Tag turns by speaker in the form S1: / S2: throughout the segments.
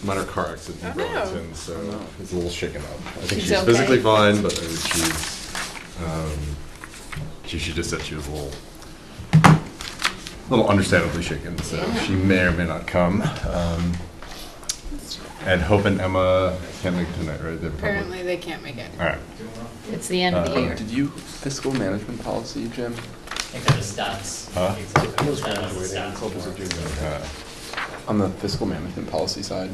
S1: minor car accident in
S2: Oh, no.
S1: Burlington, so it's a little shaken up. I think
S2: She's
S1: she's
S2: okay.
S1: physically fine, but she just said she was a little understandably shaken, so she may or may not come. And Hope and Emma can't make it tonight, right? They're probably-
S2: Apparently they can't make it.
S1: All right.
S3: It's the end of the year.
S4: Did you fiscal management policy, Jim?
S5: I think that was stats.
S1: Huh?
S5: That was stats report.
S4: On the fiscal management policy side?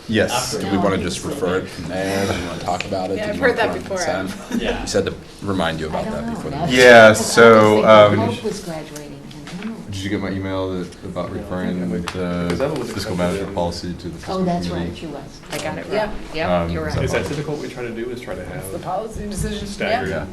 S1: Yes.
S4: Do we want to just refer it from there? Do we want to talk about it?
S2: Yeah,
S4: Do
S2: I've
S4: you
S2: heard
S4: want
S2: that
S4: to put
S2: before.
S4: it on consent?
S5: Yeah.
S4: You said to remind you
S3: I
S4: about
S3: don't
S4: that
S3: know.
S4: before.
S3: That's-
S1: Yeah,
S3: because
S1: so,
S3: I was thinking Hope was graduating. and I don't know.
S1: Did you get my email about referring the fiscal management policy to the fiscal
S3: Oh, that's
S1: committee?
S3: right, she was.
S2: I got it
S3: Yeah,
S2: wrong.
S3: yep, you're
S1: so-
S3: right.
S6: Is that typical? What we try to do is try to have
S2: The policy decision.
S6: staggered.
S1: Yeah.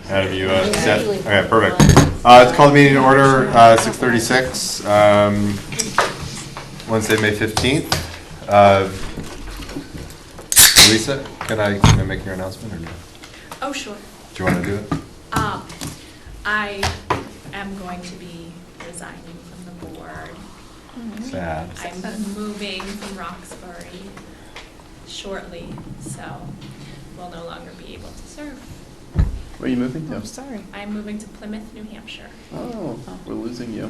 S1: Have you set? Okay, perfect. Let's call the meeting to order, 6:36, Wednesday, May 15th. Lisa, can I make your announcement or no?
S7: Oh, sure.
S1: Do you want to do it?
S7: I am going to be resigning from the board.
S1: Sad.
S7: I'm moving from Roxbury shortly, so will no longer be able to serve.
S4: Where are you moving to?
S2: I'm sorry.
S7: I'm moving to Plymouth, New Hampshire.
S4: Oh, we're losing you.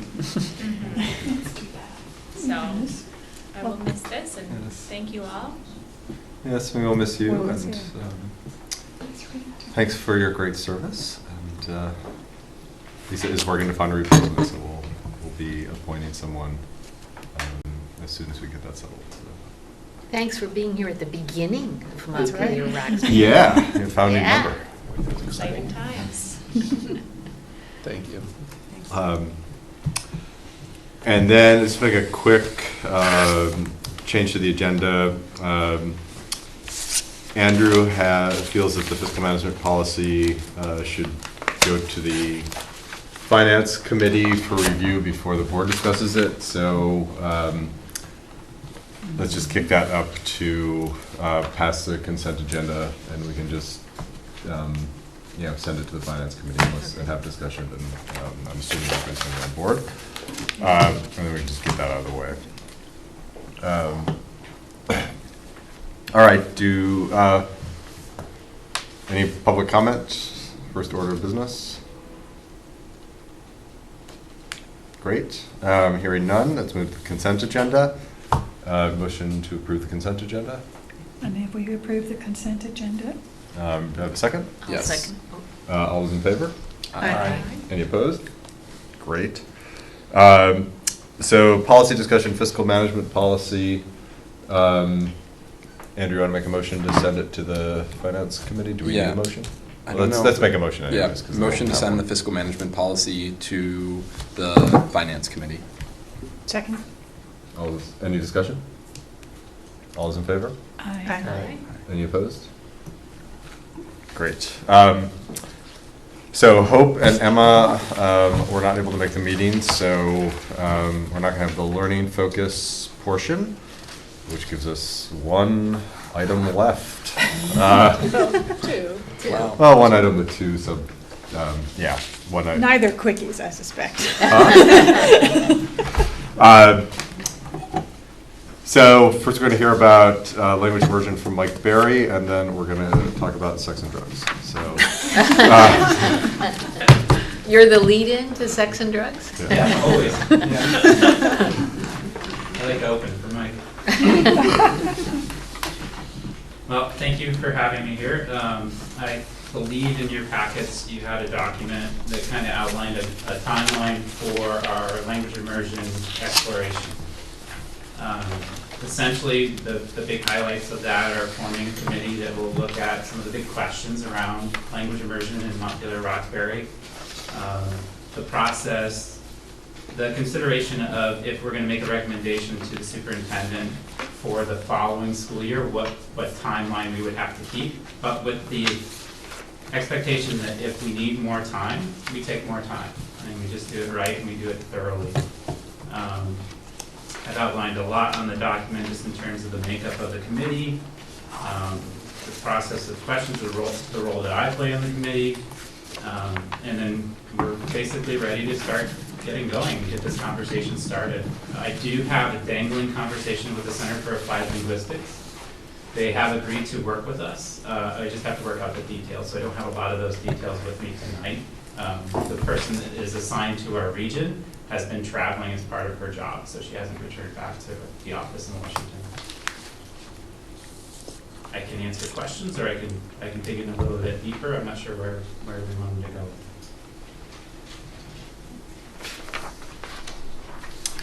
S7: So I will miss this and
S1: Yes.
S7: thank you all.
S1: Yes, we will miss you,
S2: We'll miss
S1: and
S2: you.
S1: thanks for your great service. And Lisa is working to find a replacement, so we'll be appointing someone as soon as we get that settled. So.
S3: Thanks for being here at the beginning of
S2: That's right.
S3: Montpelier-Roxbury.
S1: Yeah, you found a
S3: Yeah.
S1: member.
S7: Exciting times.
S4: Thank you.
S1: And then let's make a quick change to the agenda. Andrew feels that the fiscal management policy should go to the finance committee for review before the board discusses it. So let's just kick that up to pass the consent agenda, and we can just send it to the finance committee and have discussion. And I'm assuming you guys are on board. And then we can just get that out of the way. All right, any public comment? First order of business? Great. Hearing none, let's move to the consent agenda. Motion to approve the consent agenda.
S8: And have we approved the consent agenda?
S1: Do I have a second?
S3: I'll
S4: Yes.
S3: second.
S1: All those in favor?
S2: Aye.
S1: Any opposed? Great. So policy discussion, fiscal management policy. Andrew, you want to make a motion to send it to the finance committee? Do we need
S4: Yeah.
S1: a motion?
S4: I
S1: Well,
S4: don't know.
S1: Let's make a motion
S4: Yeah,
S1: anyways. 'cause I
S4: motion
S1: don't
S4: to
S1: have
S4: send the
S1: one.
S4: fiscal management policy to the finance committee.
S2: Second?
S1: Any discussion? All those in favor?
S8: Aye.
S1: Any opposed? Great. So Hope and Emma were not able to make the meeting, so we're not going to have the learning focus portion, which gives us one item left.
S2: Two.
S4: Wow.
S1: Well, one item with two, so one item.
S8: Neither quickies, I suspect.
S1: So first we're going to hear about language immersion from Mike Berry, and then we're going to talk about sex and drugs. So
S3: You're the lead-in to sex and drugs?
S5: Yeah, always.
S9: I like open for Mike. Well, thank you for having me here. I believe in your packets you had a document that kind of outlined a timeline for our language immersion exploration. Essentially, the big highlights of that are forming a committee that will look at some of the big questions around language immersion in Montpelier-Roxbury. The process, the consideration of if we're going to make a recommendation to the superintendent for the following school year, what timeline we would have to keep, but with the expectation that if we need more time, we take more time, and we just do it right and we do it thoroughly. I've outlined a lot on the document just in terms of the makeup of the committee, the process of questions, the role that I play on the committee, and then we're basically ready to start getting going and get this conversation started. I do have a dangling conversation with the Center for Applied Linguistics. They have agreed to work with us. I just have to work out the details, so I don't have a lot of those details with me tonight. The person that is assigned to our region has been traveling as part of her job, so she hasn't returned back to the office in Washington. I can answer questions, or I can dig in a little bit deeper. I'm not sure where we wanted to go.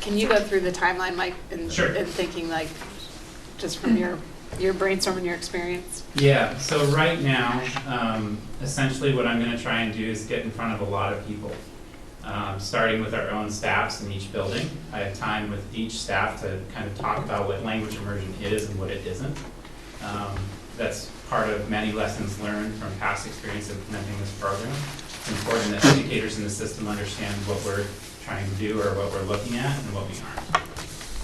S2: Can you go through the timeline, Mike, and
S9: Sure.
S2: and thinking like, just from your brainstorming, your experience?
S9: Yeah, so right now, essentially what I'm going to try and do is get in front of a lot of people, starting with our own staffs in each building. I have time with each staff to kind of talk about what language immersion is and what it isn't. That's part of many lessons learned from past experience implementing this program. It's important that educators in the system understand what we're trying to do or what we're looking at and what we aren't.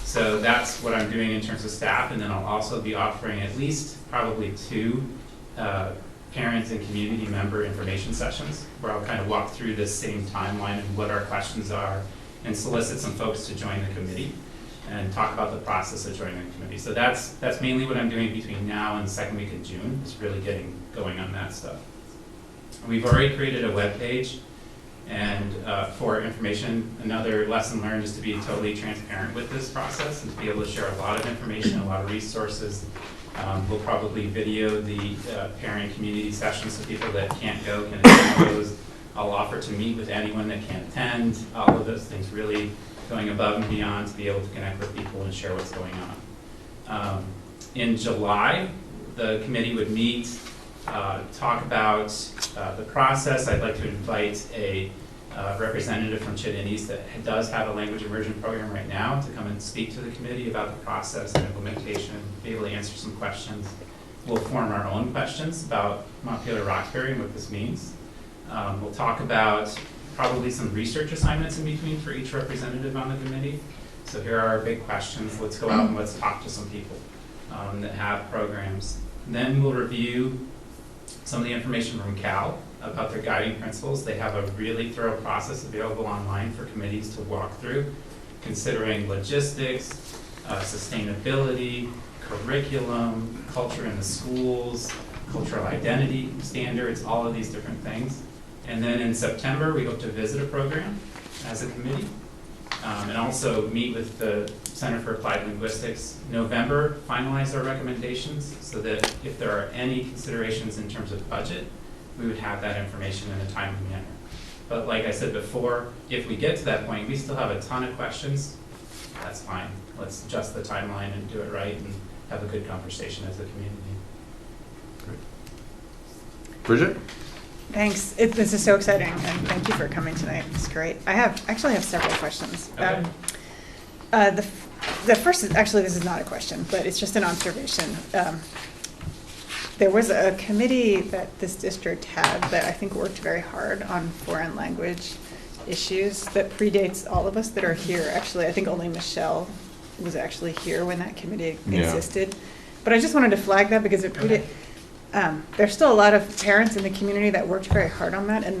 S9: So that's what I'm doing in terms of staff, and then I'll also be offering at least probably 2 parents and community member information sessions where I'll kind of walk through this same timeline and what our questions are and solicit some folks to join the committee and talk about the process of joining the committee. So that's mainly what I'm doing between now and the second week of June, is really getting going on that stuff. We've already created a web page. And for information, another lesson learned is to be totally transparent with this process and to be able to share a lot of information, a lot of resources. We'll probably video the parent community sessions so people that can't go can attend those. I'll offer to meet with anyone that can't attend. All of those things, really going above and beyond to be able to connect with people and share what's going on. In July, the committee would meet, talk about the process. I'd like to invite a representative from Chittinis that does have a language immersion program right now to come and speak to the committee about the process and implementation, be able to answer some questions. We'll form our own questions about Montpelier-Roxbury and what this means. We'll talk about probably some research assignments in between for each representative on the committee. So here are our big questions. Let's go out and let's talk to some people that have programs. And then we'll review some of the information from Cal about their guiding principles. They have a really thorough process available online for committees to walk through, considering logistics, sustainability, curriculum, culture in the schools, cultural identity standards, all of these different things. And then in September, we hope to visit a program as a committee, and also meet with the Center for Applied Linguistics. November, finalize our recommendations so that if there are any considerations in terms of budget, we would have that information in a timely manner. But like I said before, if we get to that point, we still have a ton of questions, that's fine. Let's adjust the timeline and do it right and have a good conversation as a community.
S1: Bridget?
S8: Thanks. This is so exciting, and thank you for coming tonight. It's great. I actually have several questions.
S9: Okay.
S8: The first is, actually, this is not a question, but it's just an observation. There was a committee that this district had that I think worked very hard on foreign language issues that predates all of us that are here. Actually, I think only Michelle was actually here when that committee existed. But I just wanted to flag that because it predated. There's still a lot of parents in the community that worked very hard on that, and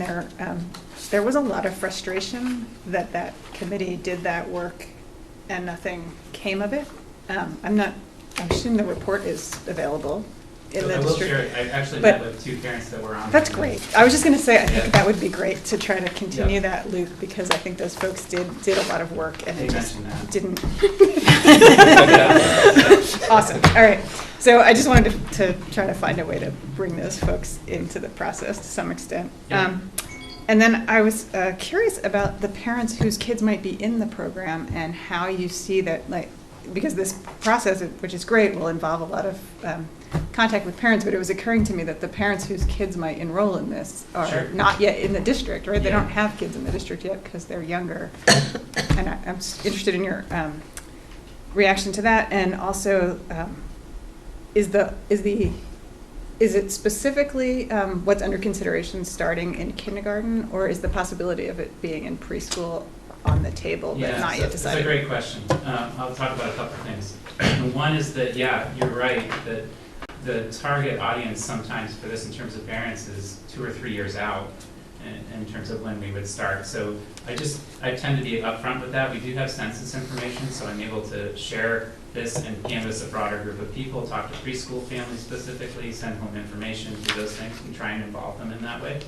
S8: there was a lot of frustration that that committee did that work and nothing came of it. I assume the report is available. in
S9: So
S8: the
S9: I will
S8: district.
S9: share, I actually
S8: But-
S9: met with 2 parents that were on.
S8: That's
S9: the-
S8: great. I was just going to say, I think
S9: Yeah.
S8: that would be great to try to continue
S9: Yeah.
S8: that loop, because I think those folks did a lot of work, and
S9: They
S8: it just
S9: mentioned that.
S8: didn't. Awesome. All right. So I just wanted to try to find a way to bring those folks into the process to some extent.
S9: Yeah.
S8: And then I was curious about the parents whose kids might be in the program, and how you see that, like, because this process, which is great, will involve a lot of contact with parents, but it was occurring to me that the parents whose kids might enroll in this are
S9: Sure.
S8: not yet in the district, right? They
S9: Yeah.
S8: don't have kids in the district yet because they're younger. And I'm interested in your reaction to that, and also, is it specifically what's under consideration starting in kindergarten, or is the possibility of it being in preschool on the table but not yet
S9: That's
S8: decided?
S9: a great question. I'll talk about a couple of things. One is that, yeah, you're right, that the target audience sometimes for this in terms of parents is 2 or 3 years out in terms of when we would start. So I tend to be upfront with that. We do have census information, so I'm able to share this and canvass a broader group of people, talk to preschool families specifically, send home information, do those things, and try and involve them in that way.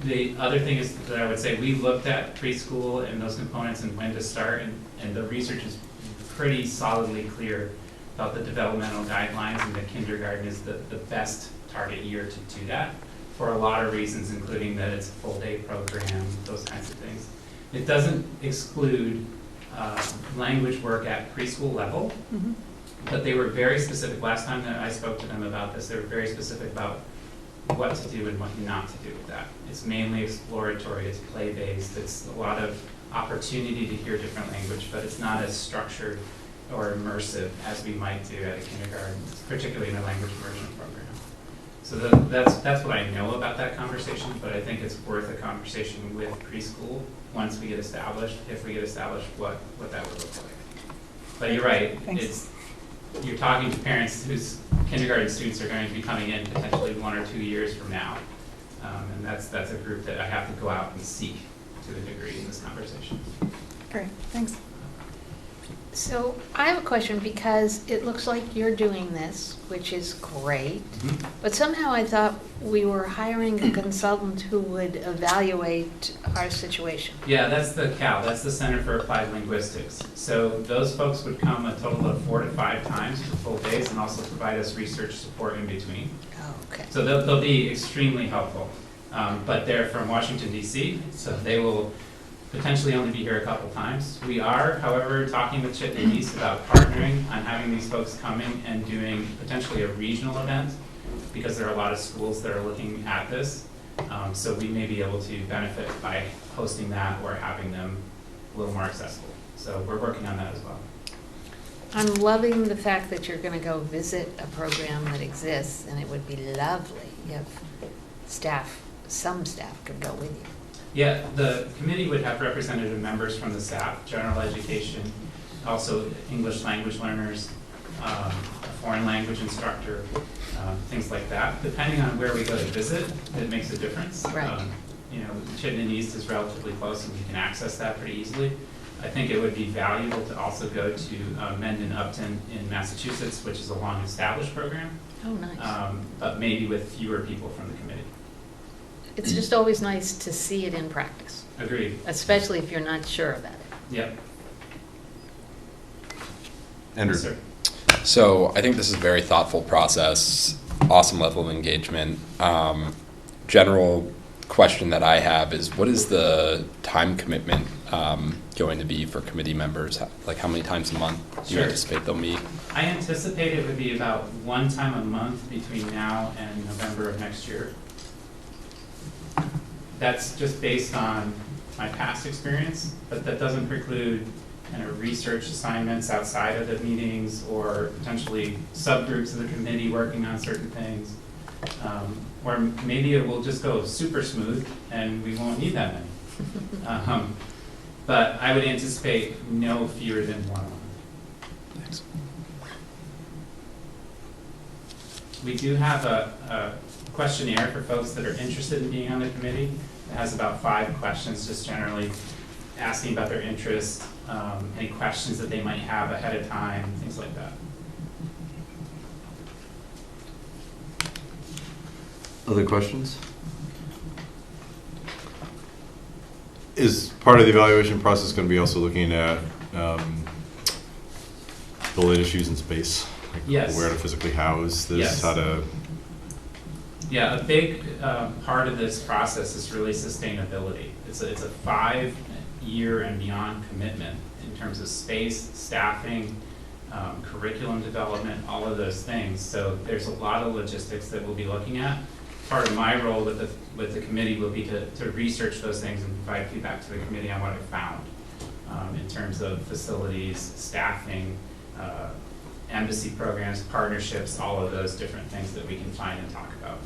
S9: The other thing is that I would say we looked at preschool and those components and when to start, and the research is pretty solidly clear about the developmental guidelines, and that kindergarten is the best target year to do that for a lot of reasons, including that it's a full day program, those kinds of things. It doesn't exclude language work at preschool level,
S8: Mhm.
S9: but they were very specific. Last time that I spoke to them about this, they were very specific about what to do and what not to do with that. It's mainly exploratory, it's play-based, it's a lot of opportunity to hear different language, but it's not as structured or immersive as we might do at a kindergarten, particularly in a language immersion program. So that's what I know about that conversation, but I think it's worth a conversation with preschool once we get established, if we get established what that would look like. But you're right,
S8: Thanks.
S9: you're talking to parents whose kindergarten students are going to be coming in potentially 1 or 2 years from now. And that's a group that I have to go out and seek to a degree in this conversation.
S8: Great, thanks.
S3: So I have a question, because it looks like you're doing this, which is great, but somehow I thought we were hiring a consultant who would evaluate our situation.
S9: Yeah, that's the CAL, that's the Center for Applied Linguistics. So those folks would come a total of 4 to 5 times for full days and also provide us research support in between.
S3: Oh, okay.
S9: So they'll be extremely helpful. But they're from Washington DC, so they will potentially only be here a couple times. We are, however, talking with Chittenden and East about partnering on having these folks coming and doing potentially a regional event, because there are a lot of schools that are looking at this. So we may be able to benefit by hosting that or having them a little more accessible. So we're working on that as well.
S3: I'm loving the fact that you're going to go visit a program that exists, and it would be lovely if some staff could go with you.
S9: Yeah, the committee would have representative members from the staff, general education, also English language learners, a foreign language instructor, things like that. Depending on where we go to visit, it makes a difference.
S3: Right.
S9: Chittenden East is relatively close and we can access that pretty easily. I think it would be valuable to also go to Mendon Upton in Massachusetts, which is a long-established program,
S3: Oh, nice.
S9: but maybe with fewer people from the committee.
S3: It's just always nice to see it in practice,
S9: Agreed.
S3: especially if you're not sure about it.
S9: Yep.
S1: Andrew.
S9: Yes, sir.
S4: So I think this is a very thoughtful process, awesome level of engagement. General question that I have is, what is the time commitment going to be for committee members? Like, how many times a month do you
S9: Sure.
S4: anticipate they'll meet?
S9: I anticipate it would be about 1 time a month between now and November of next year. That's just based on my past experience, but that doesn't preclude kind of research assignments outside of the meetings or potentially subgroups of the committee working on certain things. Or maybe it will just go super smooth and we won't need that many. But I would anticipate no fewer than 1 a month.
S4: Thanks.
S9: We do have a questionnaire for folks that are interested in being on the committee. It has about 5 questions, just generally asking about their interests, any questions that they might have ahead of time, things like that.
S1: Other questions? Is part of the evaluation process going to be also looking at building issues in space? Like
S9: Yes.
S1: where to physically house this,
S9: Yes.
S1: how to...
S9: Yeah, a big part of this process is really sustainability. It's a 5-year and beyond commitment in terms of space, staffing, curriculum development, all of those things. So there's a lot of logistics that we'll be looking at. Part of my role with the committee will be to research those things and provide feedback to the committee on what I found in terms of facilities, staffing, embassy programs, partnerships, all of those different things that we can find and talk about.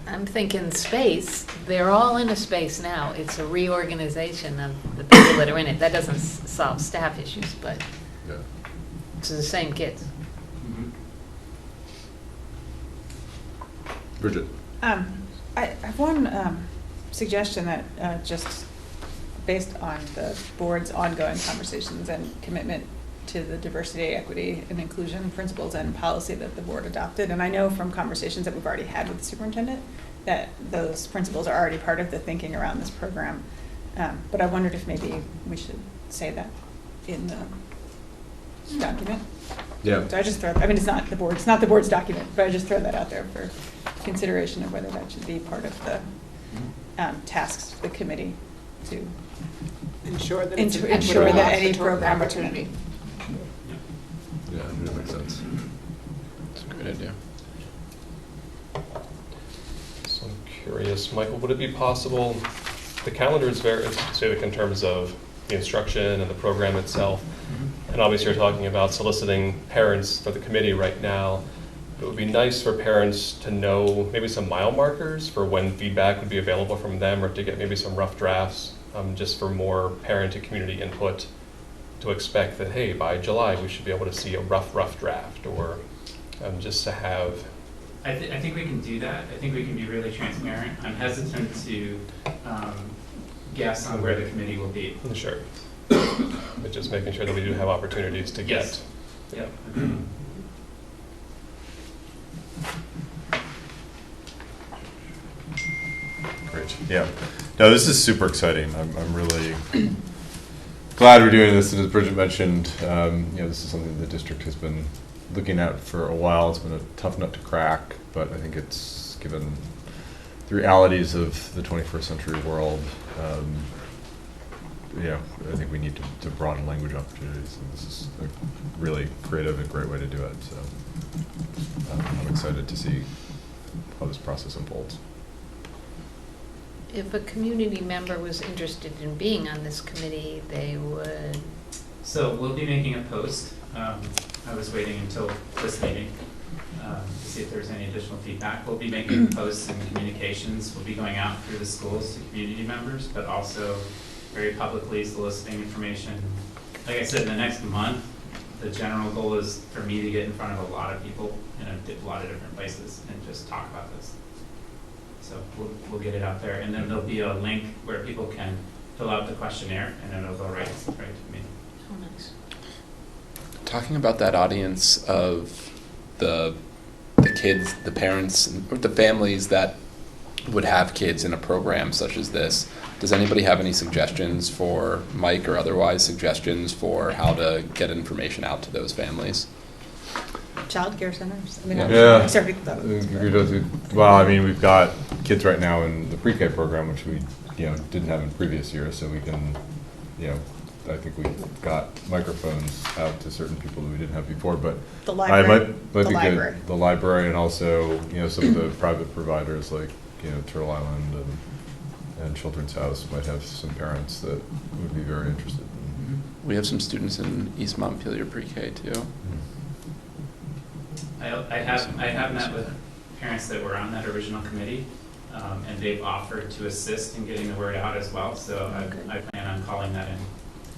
S3: I'm thinking space, they're all in a space now. It's a reorganization of the people that are in it. That doesn't solve staff issues, but
S1: Yeah.
S3: it's the same kids.
S1: Bridget?
S8: I have one suggestion that just based on the board's ongoing conversations and commitment to the diversity, equity, and inclusion principles and policy that the board adopted. And I know from conversations that we've already had with the superintendent that those principles are already part of the thinking around this program. But I wondered if maybe we should say that in the document.
S1: Yeah.
S8: So I just it's not the board's document, but I just throw that out there for consideration of whether that should be part of the tasks of the committee to
S2: Ensure that it's an
S8: ensure
S2: equitable
S8: that any program
S2: opportunity.
S1: Yeah, that makes sense.
S4: That's a great idea.
S6: So I'm curious, Michael, would it be possible, the calendar is very specific in terms of the instruction and the program itself, and obviously you're talking about soliciting parents for the committee right now. It would be nice for parents to know maybe some mile markers for when feedback would be available from them, or to get maybe some rough drafts, just for more parent and community input, to expect that, hey, by July we should be able to see a rough draft, or just to have...
S9: I think we can do that. I think we can be really transparent. I'm hesitant to guess on where the committee will be.
S6: Sure. But just making sure that we do have opportunities to get...
S9: Yes. Yep.
S1: Great. Yeah. No, this is super exciting. I'm really glad we're doing this. And as Bridget mentioned, this is something the district has been looking at for a while. It's been a tough nut to crack, but I think it's given the realities of the 21st century world. I think we need to broaden language opportunities, and this is a really creative and great way to do it. So I'm excited to see how this process unfolds.
S3: If a community member was interested in being on this committee, they would...
S9: So we'll be making a post. I was waiting until this meeting to see if there's any additional feedback. We'll be making posts and communications. We'll be going out through the schools to community members, but also very publicly soliciting information. Like I said, in the next month, the general goal is for me to get in front of a lot of people in a lot of different places and just talk about this. So we'll get it out there, and then there'll be a link where people can fill out the questionnaire, and then it'll go right to me.
S3: Oh, nice.
S4: Talking about that audience of the kids, the parents, or the families that would have kids in a program such as this, does anybody have any suggestions for Mike, or otherwise suggestions for how to get information out to those families?
S8: Child care centers.
S1: Yeah.
S8: I'm sorry, that was-
S1: Well, I mean, we've got kids right now in the pre-K program, which we, didn't have in previous years, so we can, I think we've got microphones out to certain people that we didn't have before, but
S8: The library.
S1: might
S8: The
S1: be
S8: library.
S1: good. The library, and also, some of the private providers like, Turtle Island and Children's House might have some parents that would be very interested in.
S4: We have some students in East Montpelier pre-K too.
S9: I have met with parents that were on that original committee, and they've offered to assist in getting the word out as well. So I plan on calling that in,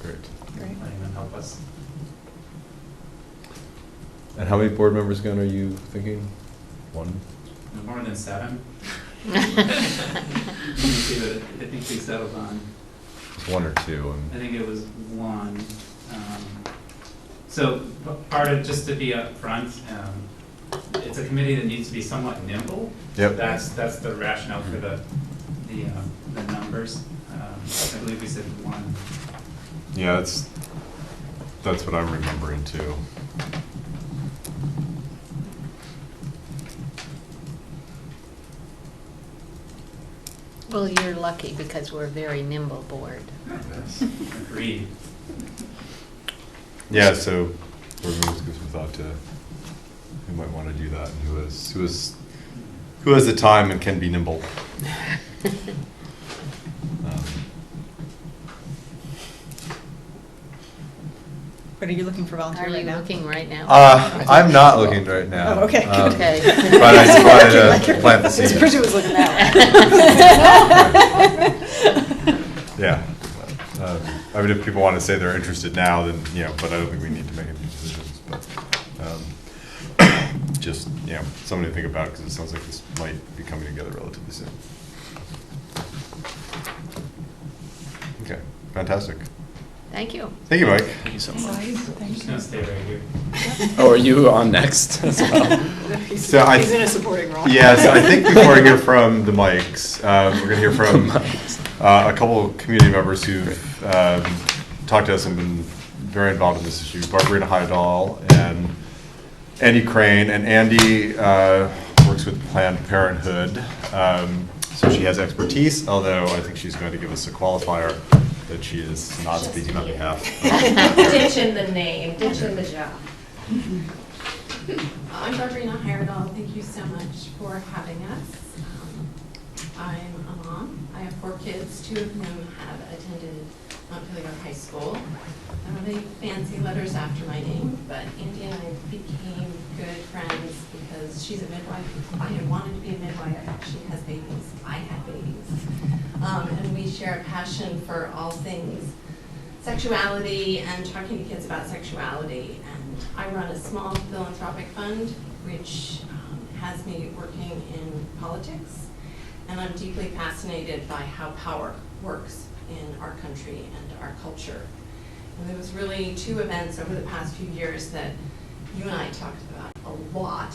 S1: Great.
S9: letting them help us.
S1: And how many board members again are you thinking? One?
S9: No more than 7. Let me see what I think we settled on.
S1: One or two?
S9: I think it was 1. So part of, just to be upfront, it's a committee that needs to be somewhat nimble.
S1: Yep.
S9: That's the rationale for the numbers. I believe we said one.
S1: Yeah, that's what I'm remembering too.
S3: Well, you're lucky because we're a very nimble board.
S9: Agreed.
S1: Yeah, so we're going to give some thought to who might want to do that and who has the time and can be nimble.
S8: But are you looking for volunteer
S3: Are
S8: right
S3: you
S8: now?
S3: looking right now?
S1: I'm not looking right now.
S8: Oh, okay, good.
S3: Okay.
S1: But I just wanted to plant the seed.
S8: Bridget was looking that way.
S1: Yeah. I mean, if people want to say they're interested now, then, but I don't think we need to make any decisions. But just, something to think about, because it sounds like this might be coming together relatively soon. Okay, fantastic.
S3: Thank you.
S1: Thank you, Mike.
S4: Thank you so much.
S9: I'm just gonna stay right here.
S4: Oh, are you on next as well?
S8: He's
S1: So
S8: he's in a supporting role.
S1: Yeah, so I think before I hear from the Mikes, we're going to hear from a couple of community members who've talked to us and been very involved in this issue. Barbarina Heydahl and Andy Crane. And Andy works with Planned Parenthood, so she has expertise, although I think she's going to give us a qualifier that she is not speaking on behalf.
S10: Ditching the name, ditching the job.
S7: I'm Barbarina Heydahl. Thank you so much for having us. I'm a mom. I have 4 kids. 2 of them have attended Montpelier High School. I don't have any fancy letters after my name, but Andy and I became good friends because she's a midwife. I had wanted to be a midwife. She has babies. I had babies. And we share a passion for all things sexuality and talking to kids about sexuality. And I run a small philanthropic fund, which has me working in politics. And I'm deeply fascinated by how power works in our country and our culture. And there was really 2 events over the past few years that you and I talked about a lot,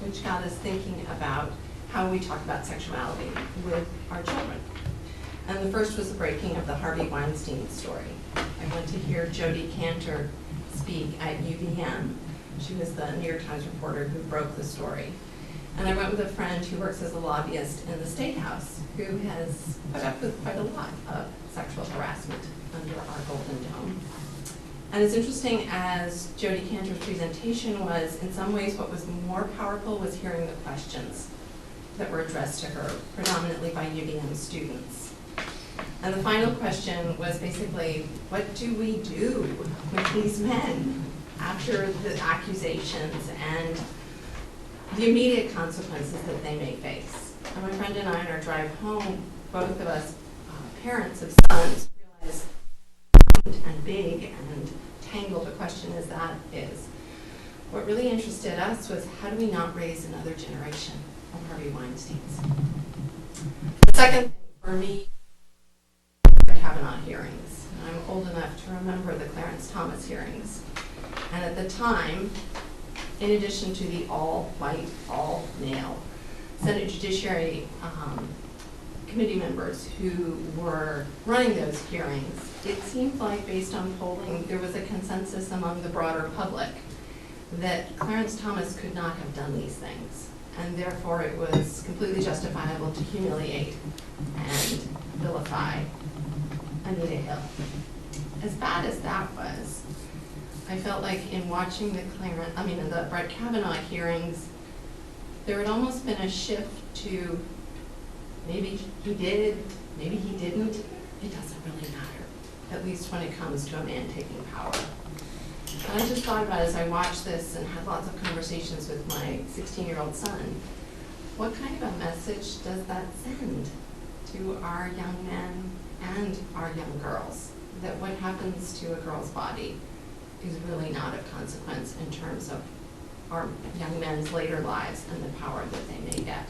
S7: which got us thinking about how we talk about sexuality with our children. And the first was the breaking of the Harvey Weinstein story. I went to hear Jodi Kantor speak at UVM. She was the New York Times reporter who broke the story. And I went with a friend who works as a lobbyist in the State House, who has put up with quite a lot of sexual harassment under our Golden Dome. And as interesting as Jodi Kantor's presentation was, in some ways what was more powerful was hearing the questions that were addressed to her, predominantly by UVM students. And the final question was basically, what do we do with these men after the accusations and the immediate consequences that they may face? And my friend and I, on our drive home, both of us parents of sons, realized and big and tangled a question as that is. What really interested us was, how do we not raise another generation of Harvey Weinsteins? The second thing for me, Kavanaugh hearings. I'm old enough to remember the Clarence Thomas hearings. And at the time, in addition to the all-white, all-male Senate Judiciary committee members who were running those hearings, it seemed like, based on polling, there was a consensus among the broader public that Clarence Thomas could not have done these things, and therefore it was completely justifiable to humiliate and vilify Anita Hill. As bad as that was, I felt like in watching the Brett Kavanaugh hearings, there had almost been a shift to maybe he did, maybe he didn't. It doesn't really matter, at least when it comes to a man taking power. And I just thought about it as I watched this and had lots of conversations with my 16-year-old son. What kind of a message does that send to our young men and our young girls? That what happens to a girl's body is really not of consequence in terms of our young men's later lives and the power that they may get.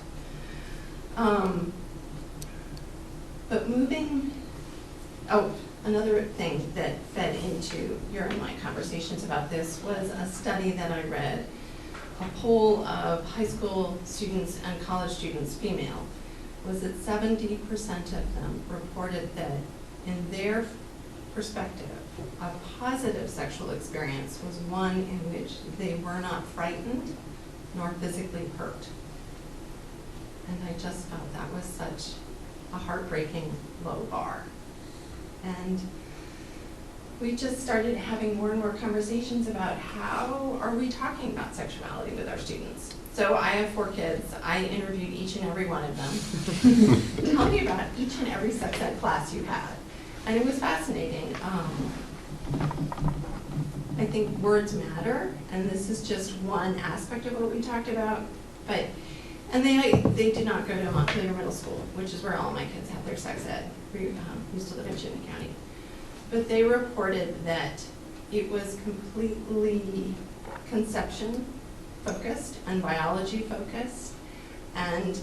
S7: Another thing that fed into your and my conversations about this was a study that I read a poll of high school students and college students, female, was that 70% of them reported that in their perspective, a positive sexual experience was one in which they were not frightened nor physically hurt. And I just felt that was such a heartbreaking low bar. And we just started having more and more conversations about how are we talking about sexuality with our students. So I have 4 kids. I interviewed each and every one of them. Tell me about each and every sex ed class you had. And it was fascinating. I think words matter, and this is just one aspect of what we talked about. And they did not go to Montpelier Middle School, which is where all my kids have their sex ed. We used to live in Chittenden County. But they reported that it was completely conception focused and biology focused. And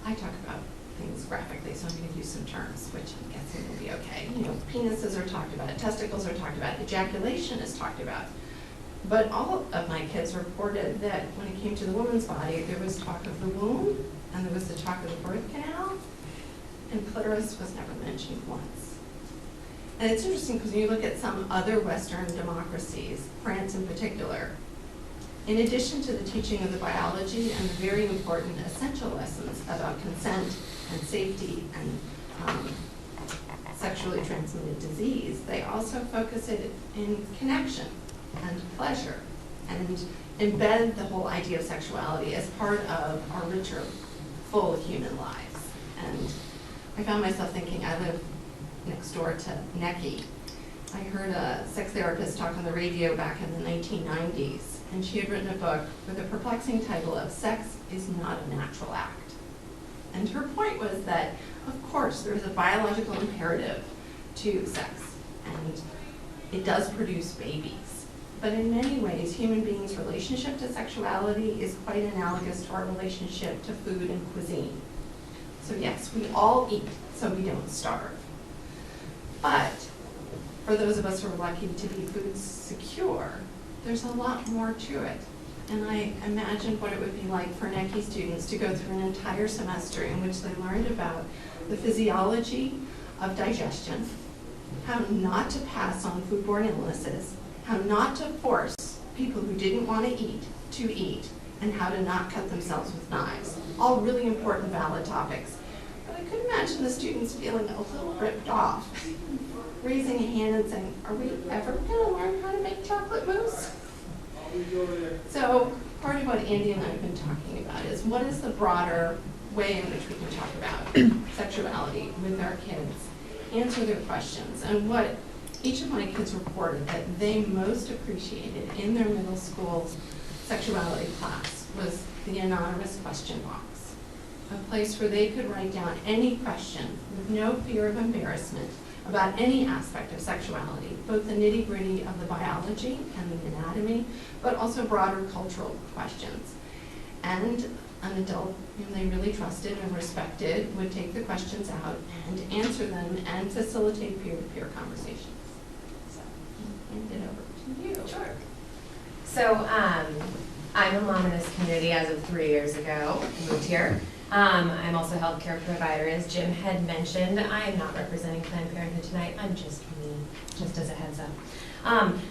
S7: I talk about things graphically, so I'm going to use some terms, which I'm guessing will be okay. You know, penises are talked about, testicles are talked about, ejaculation is talked about. But all of my kids reported that when it came to the woman's body, there was talk of the womb, and there was the talk of the birth canal, and clitoris was never mentioned once. And it's interesting because when you look at some other Western democracies, France in particular, in addition to the teaching of the biology and the very important essential lessons about consent and safety and sexually transmitted disease, they also focus it in connection and pleasure and embed the whole idea of sexuality as part of our richer, full human lives. And I found myself thinking, I live next door to Necky. I heard a sex therapist talk on the radio back in the 1990s, and she had written a book with a perplexing title of Sex is Not a Natural Act. And her point was that, of course, there is a biological imperative to sex, and it does produce babies. But in many ways, human beings' relationship to sexuality is quite analogous to our relationship to food and cuisine. So yes, we all eat so we don't starve. But for those of us who are lucky to be food secure, there's a lot more to it. And I imagined what it would be like for NECI students to go through an entire semester in which they learned about the physiology of digestion, how not to pass on foodborne illnesses, how not to force people who didn't want to eat, and how to not cut themselves with knives. All really important, valid topics. But I could imagine the students feeling a little ripped off, raising a hand and saying, are we ever going to learn how to make chocolate mousse? So part of what Andy and I have been talking about is what is the broader way in which we can talk about sexuality with our kids, answer their questions, and what each of my kids reported that they most appreciated in their middle school sexuality class was the anonymous question box, a place where they could write down any question with no fear of embarrassment about any aspect of sexuality, both the nitty-gritty of the biology and the anatomy, but also broader cultural questions. And an adult whom they really trusted and respected would take the questions out and answer them and facilitate peer-to-peer conversations. So, I'll hand it over to you.
S10: Sure. So, I'm a mom in this community as of 3 years ago. I moved here. I'm also a healthcare provider, as Jim had mentioned. I am not representing Planned Parenthood tonight. I'm just me, just as a heads up.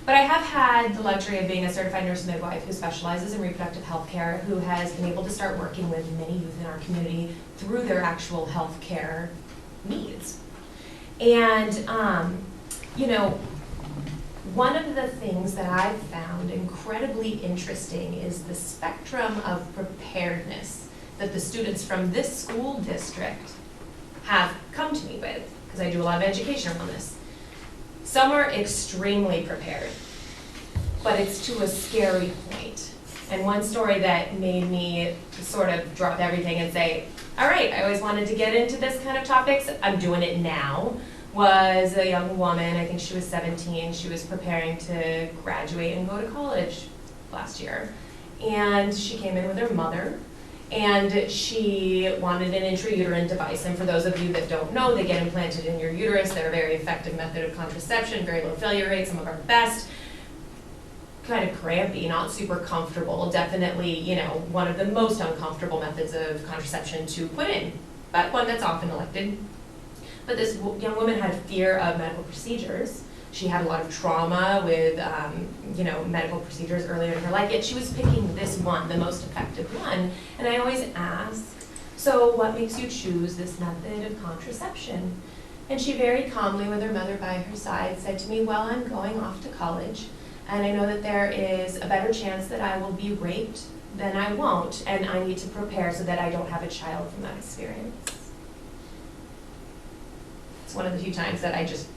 S10: But I have had the luxury of being a certified nurse midwife who specializes in reproductive health care, who has been able to start working with many youth in our community through their actual health care needs. And, you know, one of the things that I've found incredibly interesting is the spectrum of preparedness that the students from this school district have come to me with, because I do a lot of education around this. Some are extremely prepared, but it's to a scary point. And one story that made me sort of drop everything and say, all right, I always wanted to get into this kind of topics, I'm doing it now, was a young woman, I think she was 17, she was preparing to graduate and go to college last year. And she came in with her mother, and she wanted an intrauterine device. And for those of you that don't know, they get implanted in your uterus. They're a very effective method of contraception, very low failure rate, some of our best. kind of crampy, not super comfortable, definitely, you know, one of the most uncomfortable methods of contraception to put in, but one that's often elected. But this young woman had fear of medical procedures. She had a lot of trauma with, you know, medical procedures earlier in her life, yet she was picking this one, the most effective one. And I always ask, so what makes you choose this method of contraception? And she very calmly, with her mother by her side, said to me, well, I'm going off to college, and I know that there is a better chance that I will be raped than I won't, and I need to prepare so that I don't have a child from that experience. It's one of the few times that I just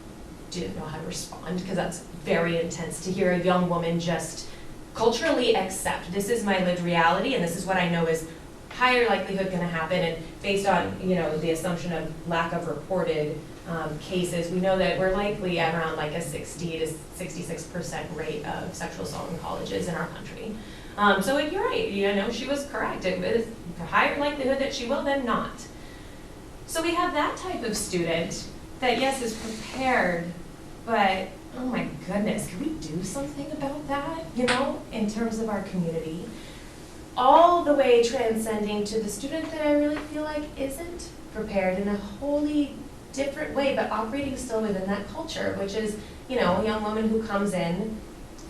S10: didn't know how to respond, because that's very intense to hear a young woman just culturally accept, this is my lived reality, and this is what I know is higher likelihood going to happen, and based on, you know, the assumption of lack of reported cases, we know that we're likely at around like a 60 to 66% rate of sexual assault in colleges in our country. So you're right, you know, she was correct. It was a higher likelihood that she will than not. So we have that type of student that, yes, is prepared, but oh my goodness, can we do something about that, you know, in terms of our community? All the way transcending to the student that I really feel like isn't prepared in a wholly different way, but operating still within that culture, which is, you know, a young woman who comes in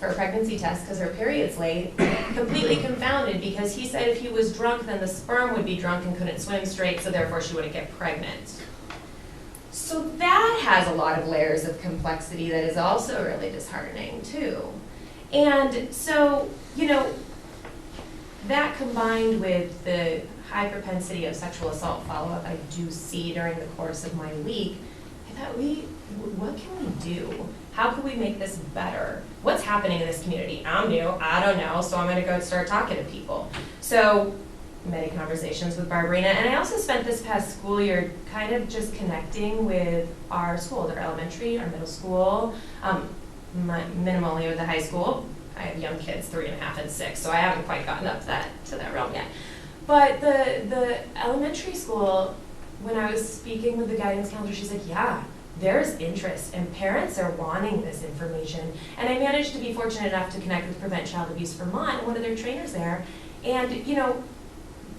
S10: for a pregnancy test because her period's late, completely confounded because he said if he was drunk, then the sperm would be drunk and couldn't swim straight, so therefore she wouldn't get pregnant. So that has a lot of layers of complexity that is also really disheartening too. And so, you know, that combined with the high propensity of sexual assault follow-up I do see during the course of my week, I thought, what can we do? How can we make this better? What's happening in this community? I'm new, I don't know, so I'm gonna go start talking to people. So, many conversations with Barbarina, and I also spent this past school year kind of just connecting with our schools, our elementary, our middle school, minimally with the high school. I have young kids, 3.5 and 6, so I haven't quite gotten up to that realm yet. But the elementary school, when I was speaking with the guidance counselor, she said, yeah, there's interest and parents are wanting this information. And I managed to be fortunate enough to connect with Prevent Child Abuse Vermont and one of their trainers there. And, you know,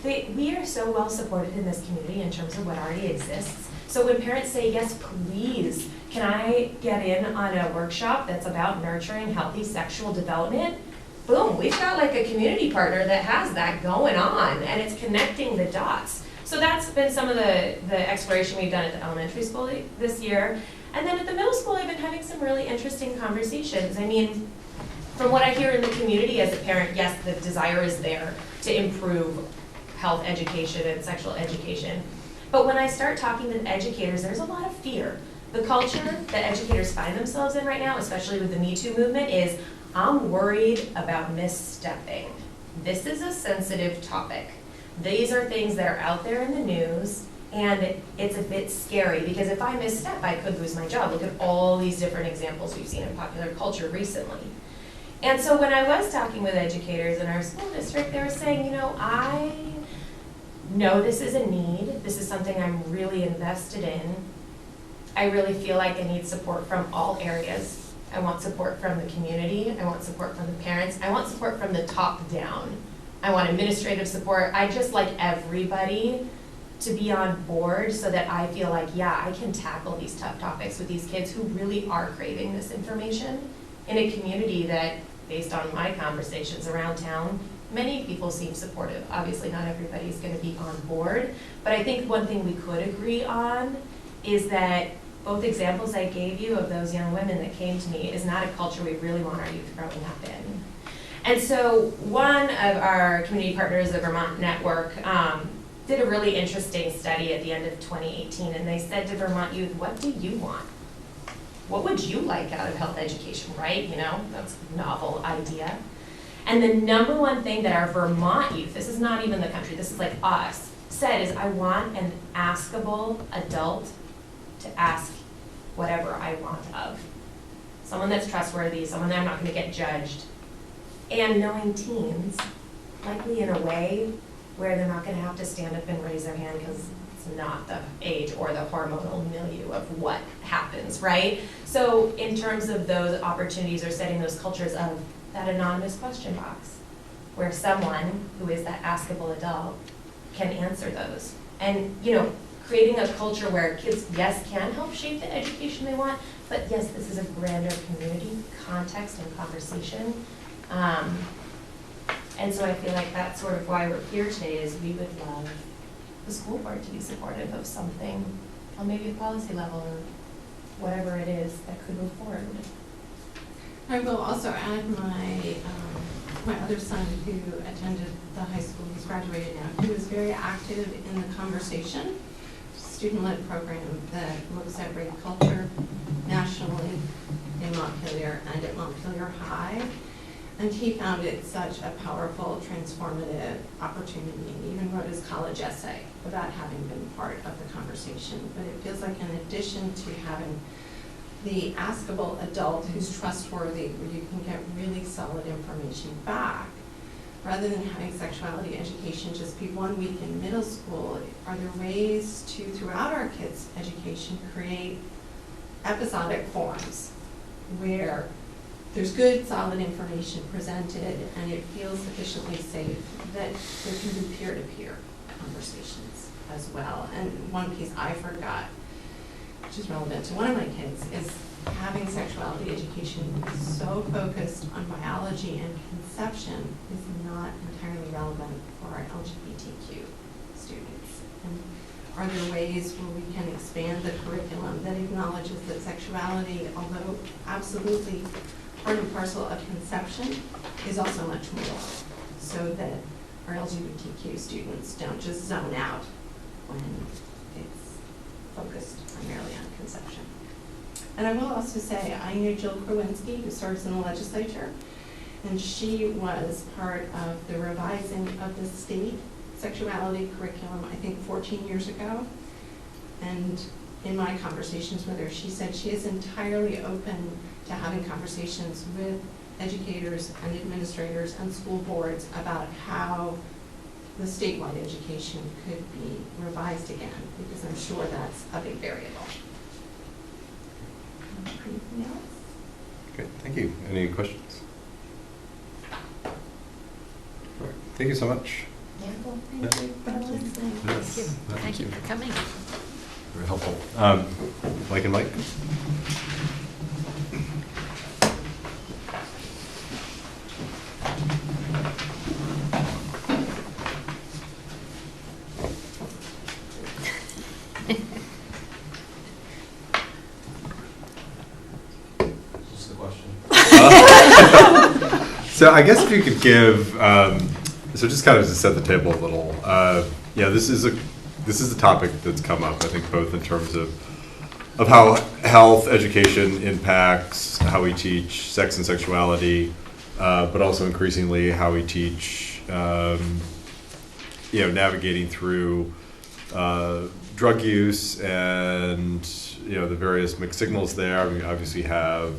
S10: we are so well supported in this community in terms of what already exists. So when parents say, yes, please, can I get in on a workshop that's about nurturing healthy sexual development? Boom, we've got like a community partner that has that going on, and it's connecting the dots. So that's been some of the exploration we've done at the elementary school this year. And then at the middle school, I've been having some really interesting conversations. I mean, from what I hear in the community as a parent, yes, the desire is there to improve health education and sexual education. But when I start talking to educators, there's a lot of fear. The culture that educators find themselves in right now, especially with the Me Too movement, is I'm worried about misstepping. This is a sensitive topic. These are things that are out there in the news, and it's a bit scary because if I misstep, I could lose my job. Look at all these different examples we've seen in popular culture recently. And so when I was talking with educators in our school district, they were saying, you know, I know this is a need. This is something I'm really invested in. I really feel like I need support from all areas. I want support from the community. I want support from the parents. I want support from the top down. I want administrative support. I just like everybody to be on board so that I feel like, yeah, I can tackle these tough topics with these kids who really are craving this information in a community that, based on my conversations around town, many people seem supportive. Obviously, not everybody's going to be on board, but I think one thing we could agree on is that both examples I gave you of those young women that came to me is not a culture we really want our youth growing up in. And so one of our community partners, the Vermont Network, did a really interesting study at the end of 2018, and they said to Vermont youth, what do you want? What would you like out of health education, right? You know, that's a novel idea. And the number one thing that our Vermont youth, this is not even the country, this is like us, said is, I want an askable adult to ask whatever I want of. Someone that's trustworthy, someone that I'm not going to get judged. And knowing teens, likely in a way where they're not going to have to stand up and raise their hand because it's not the age or the hormonal milieu of what happens, right? So in terms of those opportunities or setting those cultures of that anonymous question box where someone who is that askable adult can answer those. And, you know, creating a culture where kids, yes, can help shape the education they want, but yes, this is a grander community context and conversation. And so I feel like that's sort of why we're here today, is we would love the school board to be supportive of something on maybe a policy level or whatever it is that could move forward.
S7: I will also add my other son who attended the high school, he's graduated now, he was very active in the conversation, student-led program that looks at rape culture nationally in Montpelier and at Montpelier High. And he found it such a powerful, transformative opportunity, and even wrote his college essay about having been part of the conversation. But it feels like in addition to having the askable adult who's trustworthy, where you can get really solid information back, rather than having sexuality education just be 1 week in middle school, are there ways to, throughout our kids' education, create episodic forms where there's good, solid information presented and it feels sufficiently safe that there can be peer-to-peer conversations as well. And one piece I forgot, which is relevant to one of my kids, is having sexuality education so focused on biology and conception is not entirely relevant for our LGBTQ students. And are there ways where we can expand the curriculum that acknowledges that sexuality, although absolutely part and parcel of conception, is also much more, so that our LGBTQ students don't just zone out when it's focused primarily on conception. And I will also say, I knew Jill Krawinski, who serves in the legislature, and she was part of the revising of the state sexuality curriculum, I think 14 years ago. And in my conversations with her, she said she is entirely open to having conversations with educators and administrators and school boards about how the statewide education could be revised again, because I'm sure that's a big variable. Anything else?
S1: Great, thank you. Any questions? All right, thank you so much.
S10: Yeah, well, thank you for listening.
S1: Yes.
S3: Thank you for coming.
S1: Very helpful. Mike and Mike?
S5: Just the question.
S1: So I guess if you could give, so just kind of to set the table a little, yeah, this is a topic that's come up, I think, both in terms of how health education impacts how we teach sex and sexuality, but also increasingly how we teach, navigating through drug use and, the various mixed signals there. We obviously have,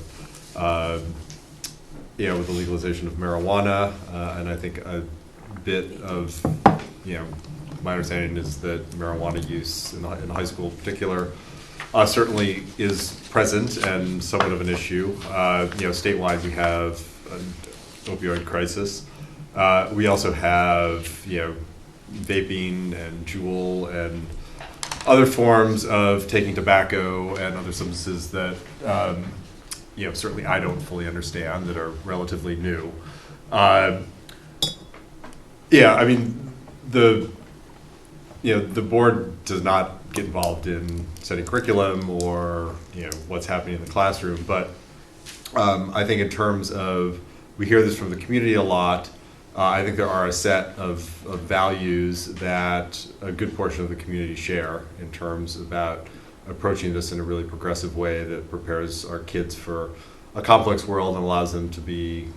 S1: with the legalization of marijuana, and I think a bit of, my understanding is that marijuana use in high school in particular certainly is present and somewhat of an issue. Statewide we have an opioid crisis. We also have, vaping and Juul and other forms of taking tobacco and other substances that, certainly I don't fully understand, that are relatively new. The board does not get involved in setting curriculum or, what's happening in the classroom, but I think in terms of, we hear this from the community a lot, I think there are a set of values that a good portion of the community share in terms about approaching this in a really progressive way that prepares our kids for a complex world and allows them to be,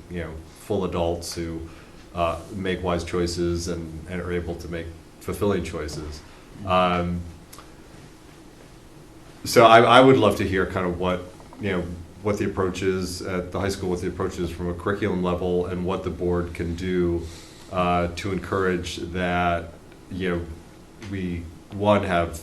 S1: full adults who make wise choices and are able to make fulfilling choices. So I would love to hear kind of what the approach is at the high school, what the approach is from a curriculum level, and what the board can do to encourage that, we, one, have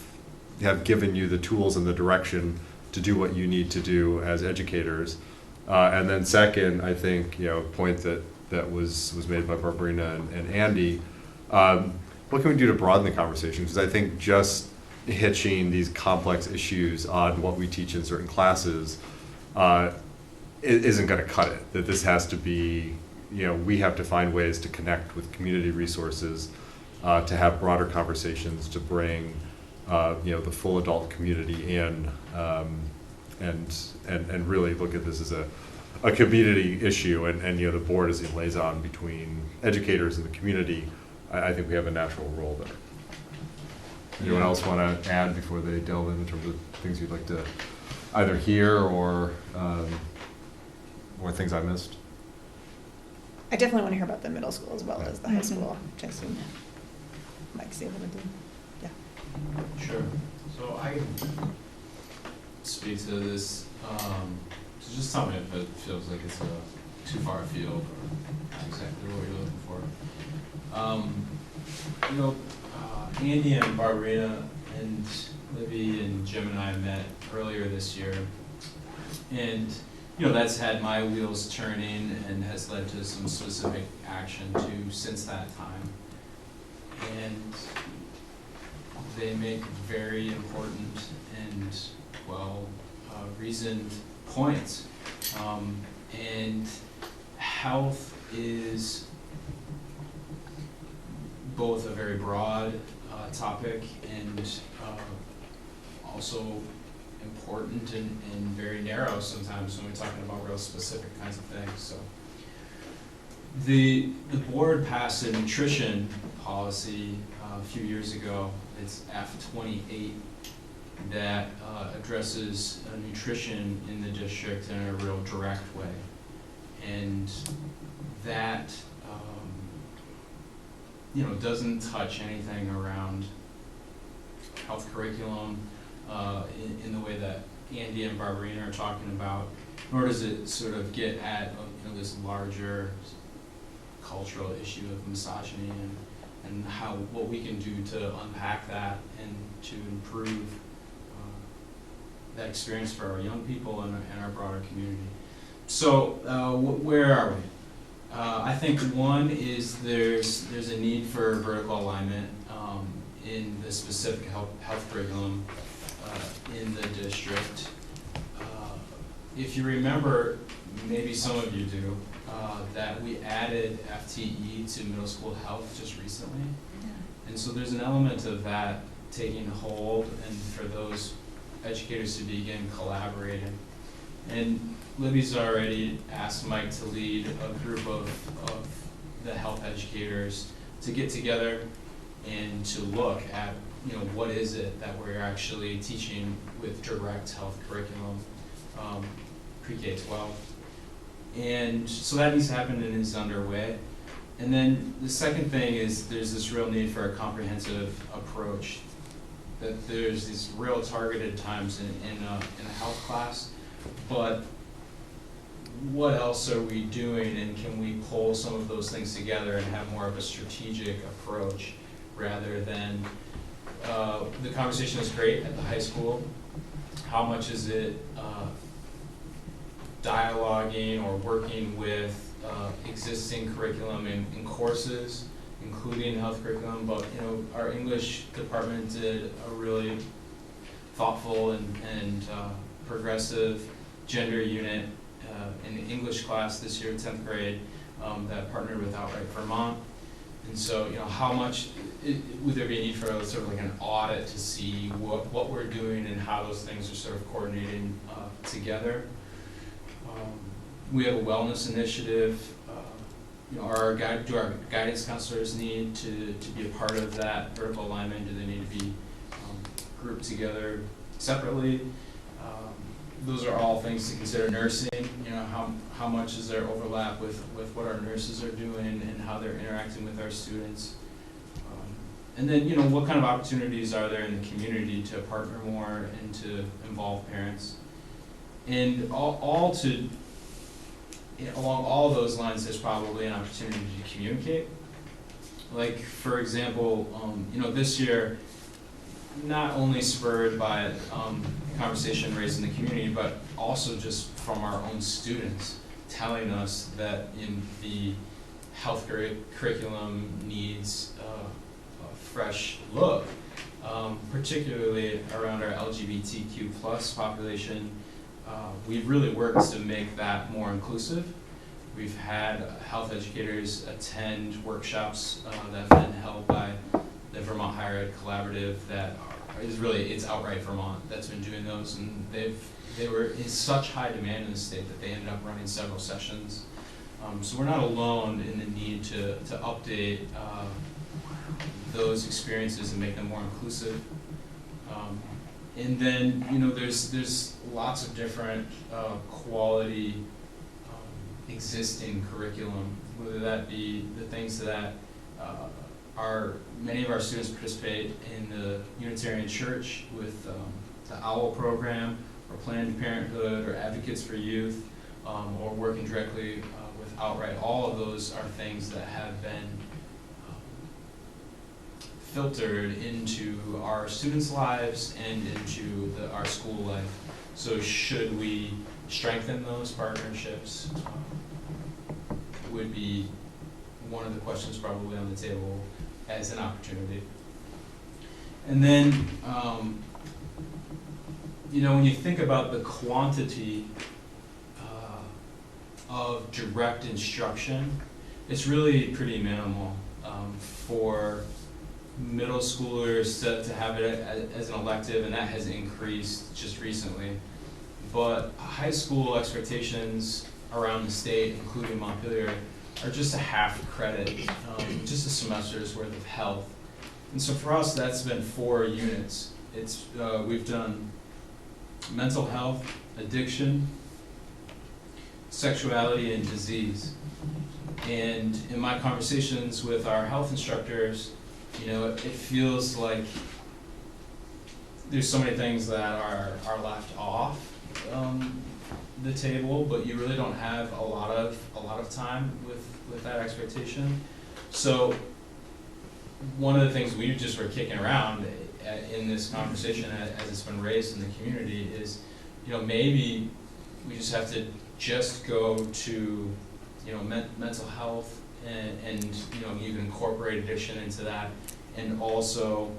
S1: given you the tools and the direction to do what you need to do as educators, And then second, I think, a point that was made by Barbarina and Andy, what can we do to broaden the conversation? Because I think just hitching these complex issues on what we teach in certain classes isn't going to cut it. That this has to be, we have to find ways to connect with community resources, to have broader conversations, to bring, the full adult community in, and really look at this as a community issue. And the board is the liaison between educators and the community. I think we have a natural role there. Anyone else want to add before they delve in terms of things you'd like to either hear or things I missed?
S8: I definitely want to hear about the middle school as well as the high school, which I assume Mike's able to do. Yeah.
S5: Sure. So I can speak to this. So just tell me if it feels like it's too far afield or not exactly what you're looking for. Andy and Barbarina and Libby and Jim and I met earlier this year, and that's had my wheels turning and has led to some specific action too since that time. And they make very important and reasoned points. And health is both a very broad topic and also important and very narrow sometimes when we're talking about real specific kinds of things. So the board passed a nutrition policy a few years ago. It's F28 that addresses nutrition in the district in a real direct way, and that doesn't touch anything around health curriculum in the way that Andy and Barbarina are talking about, nor does it sort of get at this larger cultural issue of misogyny and what we can do to unpack that and to improve that experience for our young people and our broader community. So where are we? I think one is there's a need for vertical alignment in the specific health curriculum in the district. If you remember, maybe some of you do, that we added FTE to middle school health just recently. Yeah. And so there's an element of that taking hold and for those educators to begin collaborating. And Libby's already asked Mike to lead a group of the health educators to get together and to look at, what is it that we're actually teaching with direct health curriculum, pre-K-12. And so that needs to happen and is underway. And then the second thing is there's this real need for a comprehensive approach, that there's these real targeted times in a health class, but what else are we doing, and can we pull some of those things together and have more of a strategic approach rather than the conversation is great at the high school. How much is it dialoguing or working with existing curriculum in courses, including health curriculum? But our English department did a really thoughtful and progressive gender unit in the English class this year, 10th grade, that partnered with Outright Vermont. And so, how much would there be a need for sort of like an audit to see what we're doing and how those things are sort of coordinating together? We have a wellness initiative. Do our guidance counselors need to be a part of that vertical alignment? Do they need to be grouped together separately? Those are all things to consider. Nursing, how much is there overlap with what our nurses are doing and how they're interacting with our students? And then, what kind of opportunities are there in the community to partner more and to involve parents? And along all those lines, there's probably an opportunity to communicate. Like, for example, this year, not only spurred by conversation raised in the community, but also just from our own students telling us that in the health curriculum needs a fresh look, particularly around our LGBTQ plus population. We've really worked to make that more inclusive. We've had health educators attend workshops that have been held by the Vermont Higher Ed Collaborative that is really, it's outright Vermont that's been doing those, and they were in such high demand in the state that they ended up running several sessions. So we're not alone in the need to update those experiences and make them more inclusive. And then, there's lots of different quality existing curriculum, whether that be the things that many of our students participate in the Unitarian Church with the OWL program, or Planned Parenthood, or Advocates for Youth, or working directly with Outright. All of those are things that have been filtered into our students' lives and into our school life. So should we strengthen those partnerships, would be one of the questions probably on the table as an opportunity. And then, when you think about the quantity of direct instruction, it's really pretty minimal for middle schoolers to have it as an elective, and that has increased just recently. But high school expectations around the state, including Montpelier, are just a half credit, just a semester's worth of health. And so for us, that's been 4 units. We've done mental health, addiction, sexuality, and disease. And in my conversations with our health instructors, it feels like there's so many things that are left off the table, but you really don't have a lot of time with that expectation. So one of the things we just were kicking around in this conversation as it's been raised in the community is, maybe we just have to just go to, mental health and you can incorporate addiction into that, and also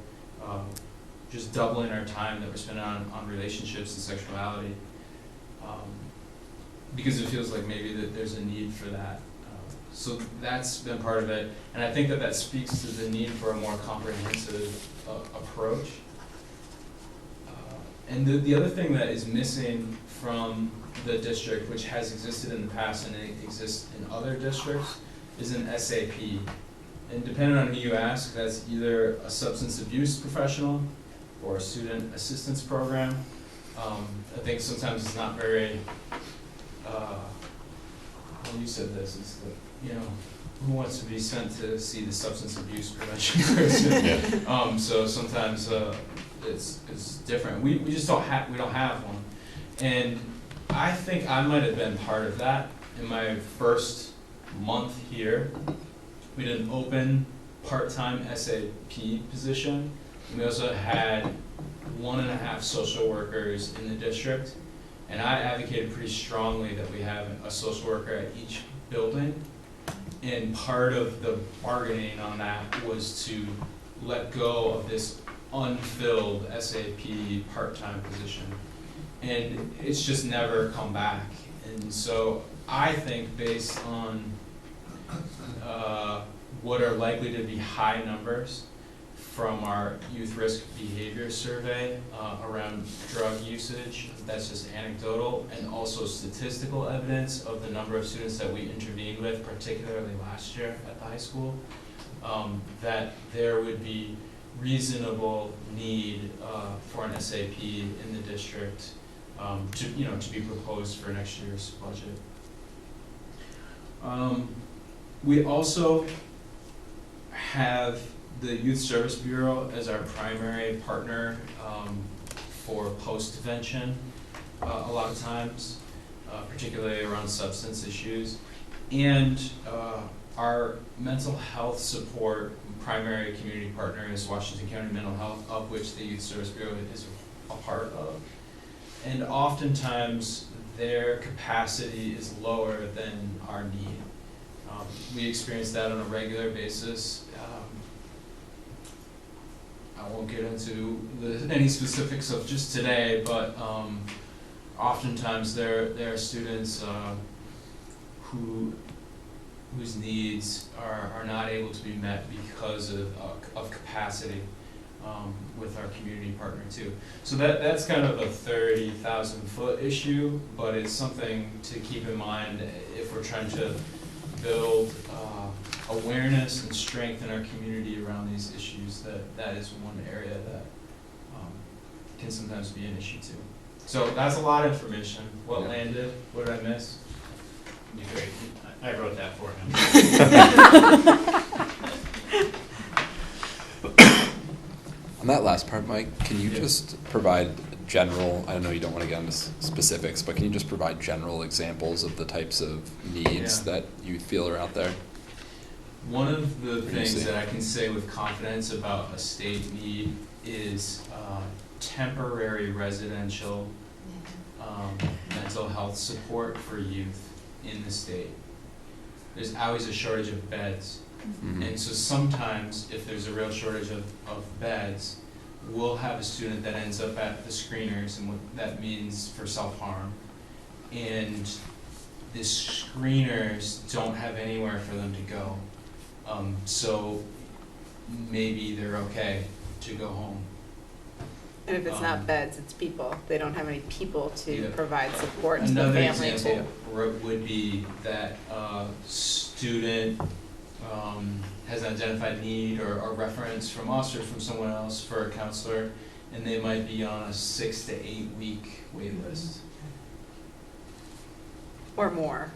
S5: just doubling our time that we're spending on relationships and sexuality, because it feels like maybe that there's a need for that. So that's been part of it, and I think that speaks to the need for a more comprehensive approach. And the other thing that is missing from the district, which has existed in the past and it exists in other districts, is an SAP. And depending on who you ask, that's either a substance abuse professional or a student assistance program. I think sometimes it's not very, well, you said this, it's the, who wants to be sent to see the substance abuse prevention person? So sometimes it's different. We just don't have one. And I think I might have been part of that in my first month here. We did an open part-time SAP position. We also had 1.5 social workers in the district. And I advocated pretty strongly that we have a social worker at each building. And part of the bargaining on that was to let go of this unfilled SAP part-time position. And it's just never come back. And so I think based on what are likely to be high numbers from our youth risk behavior survey around drug usage, that's just anecdotal, and also statistical evidence of the number of students that we intervened with, particularly last year at the high school, that there would be reasonable need for an SAP in the district to be proposed for next year's budget. We also have the Youth Service Bureau as our primary partner for post-intervention a lot of times, particularly around substance issues. And our mental health support primary community partner is Washington County Mental Health, of which the Youth Service Bureau is a part of. And oftentimes, their capacity is lower than our need. We experience that on a regular basis. I won't get into any specifics of just today, but oftentimes there are students whose needs are not able to be met because of capacity with our community partner too. So that's kind of a 30,000 foot issue, but it's something to keep in mind if we're trying to build awareness and strength in our community around these issues. That is one area that can sometimes be an issue too. So that's a lot of information. What landed? What did I miss?
S9: You're great. I wrote that for him.
S4: On that last part, Mike, can you just provide general, I know you don't want to get into specifics, but can you just provide general examples of the types of needs
S5: Yeah.
S4: that you feel are out there?
S5: One of the
S4: What do you
S5: things
S4: see?
S5: that I can say with confidence about a state need is temporary residential mental health support for youth in the state. There's always a shortage of beds.
S4: Mhm.
S5: And so sometimes, if there's a real shortage of beds, we'll have a student that ends up at the screeners, and what that means for self-harm. And the screeners don't have anywhere for them to go. So maybe they're okay to go home.
S2: And if it's not
S5: Um,
S2: beds, it's people. They don't have any people to
S5: Yeah.
S2: provide support to the
S5: Another
S2: family
S5: example
S2: too.
S5: would be that student has an identified need or reference from us or from someone else for a counselor, and they might be on a 6 to 8 week wait list.
S2: Or more.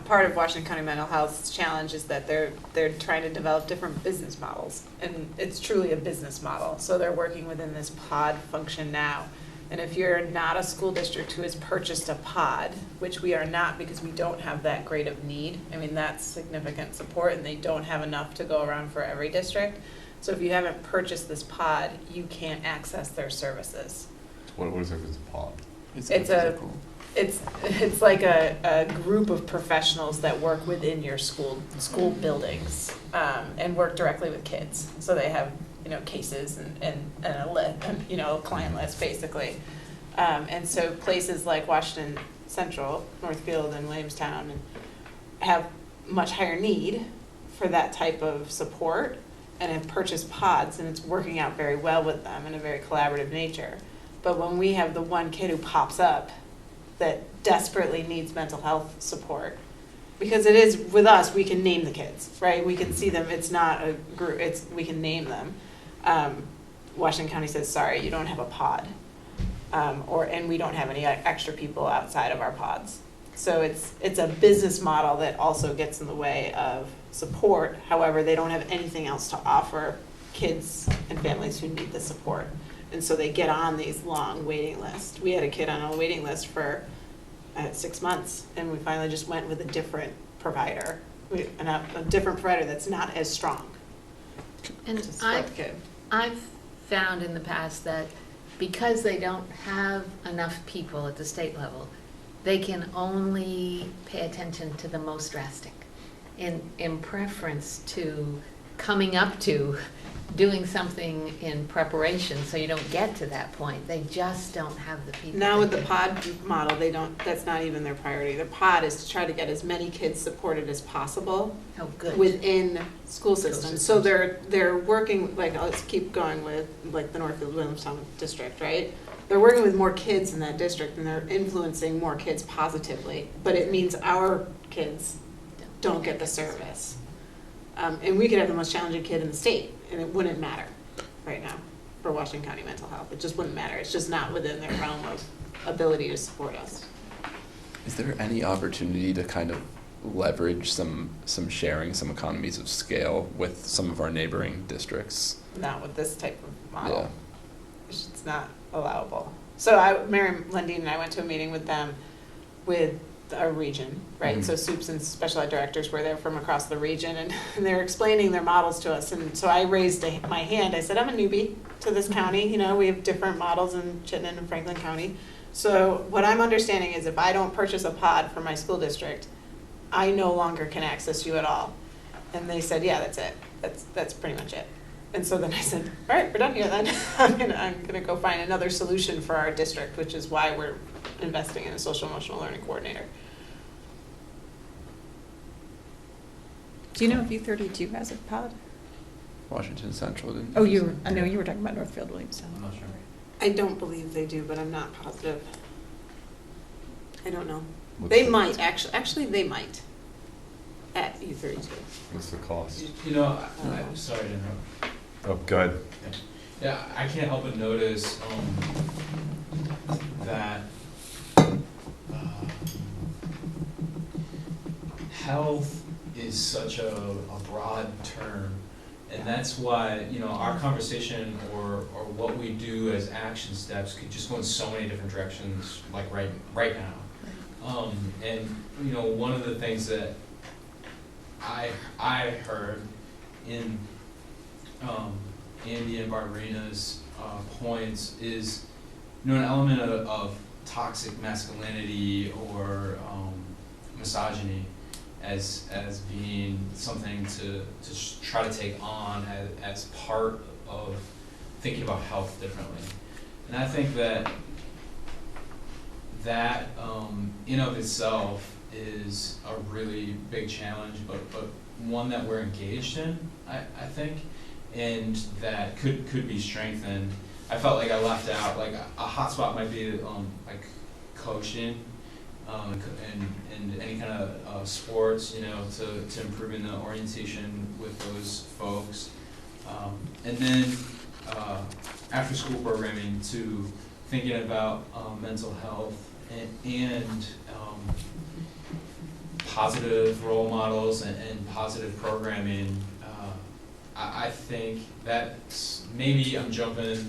S2: Part of Washington County Mental Health's challenge is that they're trying to develop different business models, and it's truly a business model. So they're working within this pod function now. And if you're not a school district who has purchased a pod, which we are not because we don't have that great of need, I mean, that's significant support, and they don't have enough to go around for every district. So if you haven't purchased this pod, you can't access their services.
S1: What is it, it's a pod?
S2: It's like a group of professionals that work within your school buildings, and work directly with kids. So they have, cases and a list, a client list basically. And so places like Washington Central, Northfield, and Williamstown have much higher need for that type of support and have purchased pods, and it's working out very well with them in a very collaborative nature. But when we have the one kid who pops up that desperately needs mental health support, because it is with us, we can name the kids, right? We can see them. It's not a group. We can name them. Washington County says, sorry, you don't have a pod, and we don't have any extra people outside of our pods. So it's a business model that also gets in the way of support. However, they don't have anything else to offer kids and families who need the support. And so they get on these long waiting lists. We had a kid on a waiting list for 6 months, and we finally just went with a different provider, a different provider that's not as strong
S3: And
S2: to support the kid.
S3: I've found in the past that because they don't have enough people at the state level, they can only pay attention to the most drastic in preference to coming up to doing something in preparation so you don't get to that point. They just don't have the people.
S2: Now with the
S3: that
S2: pod model, that's not even their priority. The pod is to try to get as many kids supported as possible
S3: Oh, good.
S2: within school systems. So
S3: systems.
S2: they're working, let's keep going with the Northfield Williamstown district, right? They're working with more kids in that district, and they're influencing more kids positively, but it means our kids don't get the service. And we could have the most challenging kid in the state, and it wouldn't matter right now for Washington County Mental Health. It just wouldn't matter. It's just not within their realm of ability to support us.
S4: Is there any opportunity to kind of leverage some sharing, some economies of scale with some of our neighboring districts?
S2: Not with this type of model.
S4: Yeah.
S2: It's not allowable. So Mary Lundeen and I went to a meeting with them with our region, right?
S4: Mhm.
S2: So SOUPs and special ed directors were there from across the region, and they were explaining their models to us. And so I raised my hand. I said, I'm a newbie to this county. We have different models in Chittenden and Franklin County. So what I'm understanding is if I don't purchase a pod for my school district, I no longer can access you at all. And they said, yeah, that's it. That's pretty much it. And so then I said, all right, we're done here then. I'm gonna go find another solution for our district, which is why we're investing in a social emotional learning coordinator.
S8: Do you know if U32 has a pod?
S4: Washington Central didn't.
S8: Oh, I know you were talking about Northfield Williamstown.
S5: I'm not sure.
S2: I don't believe they do, but I'm not positive. I don't know.
S1: What's
S2: They
S1: the-
S2: might, actually they might at U32.
S1: What's the cost?
S5: You know, I'm sorry to interrupt.
S1: Oh, go ahead.
S5: Yeah, I can't help but notice that health is such a broad term, and that's why, you know, our conversation or what we do as action steps could just go in so many different directions, like right now. And you know, one of the things that I heard in Andy and Barbarina's points is, you know, an element of toxic masculinity or misogyny as being something to try to take on as part of thinking about health differently. And I think that in of itself is a really big challenge, but one that we're engaged in, I think, and that could be strengthened. I felt like I left out, like a hot spot might be like coaching, and any kind of sports, you know, to improving the orientation with those folks. And then after school programming to thinking about mental health and positive role models and positive programming. I think that's, maybe I'm jumping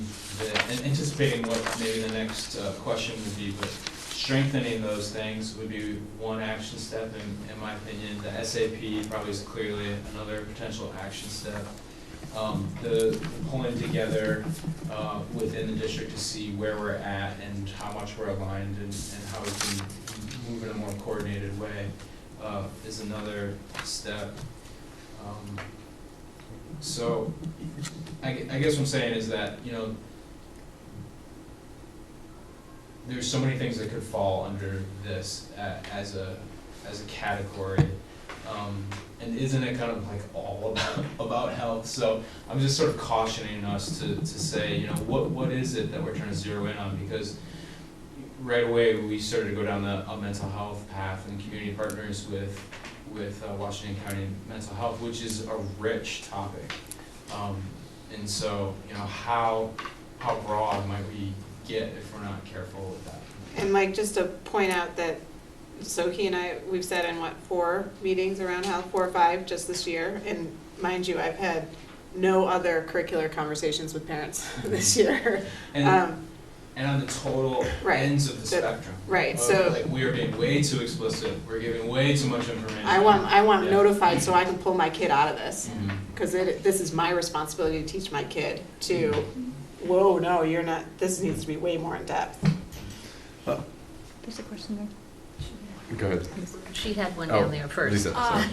S5: and anticipating what maybe the next question would be, but strengthening those things would be one action step in my opinion. The SAP probably is clearly another potential action step. The pulling together within the district to see where we're at and how much we're aligned and how we can move in a more coordinated way is another step. So I guess what I'm saying is that, you know, there's so many things that could fall under this as a category. And isn't it kind of like all about health? So I'm just sort of cautioning us to say, you know, what is it that we're trying to zero in on? Because right away we started to go down a mental health path and community partners with Washington County Mental Health, which is a rich topic. And so, you know, how broad might we get if we're not careful with that?
S2: And Mike, just to point out that, so he and I, we've sat in 4 meetings around health, 4 or 5 just this year, and mind you, I've had no other curricular conversations with parents this year.
S5: And on the total
S2: Right.
S5: ends of the spectrum.
S2: Right,
S5: Of,
S2: so-
S5: like, we are being way too explicit, we're giving way too much information.
S2: I want
S5: Yeah.
S2: notified so I can pull my kid out of this,
S5: Mhm.
S2: because this is my responsibility to teach my kid to, whoa, no, you're not, this needs to be way more in depth.
S8: There's a question there.
S1: Go ahead.
S3: She had one
S1: Oh,
S3: down there first.
S1: Lisa, sorry.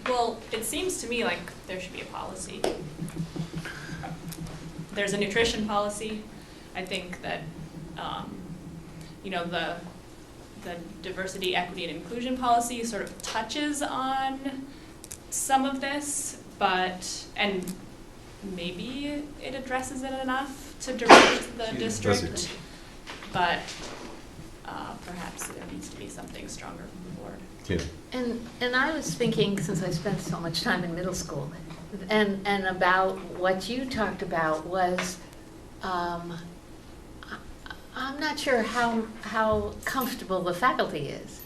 S11: Well, it seems to me like there should be a policy. There's a nutrition policy. I think that, you know, the diversity, equity, and inclusion policy sort of touches on some of this, and maybe it addresses it enough to direct the district, but perhaps there needs to be something stronger from the board.
S1: Tina.
S3: And I was thinking, since I spent so much time in middle school, and about what you talked about was, I'm not sure how comfortable the faculty is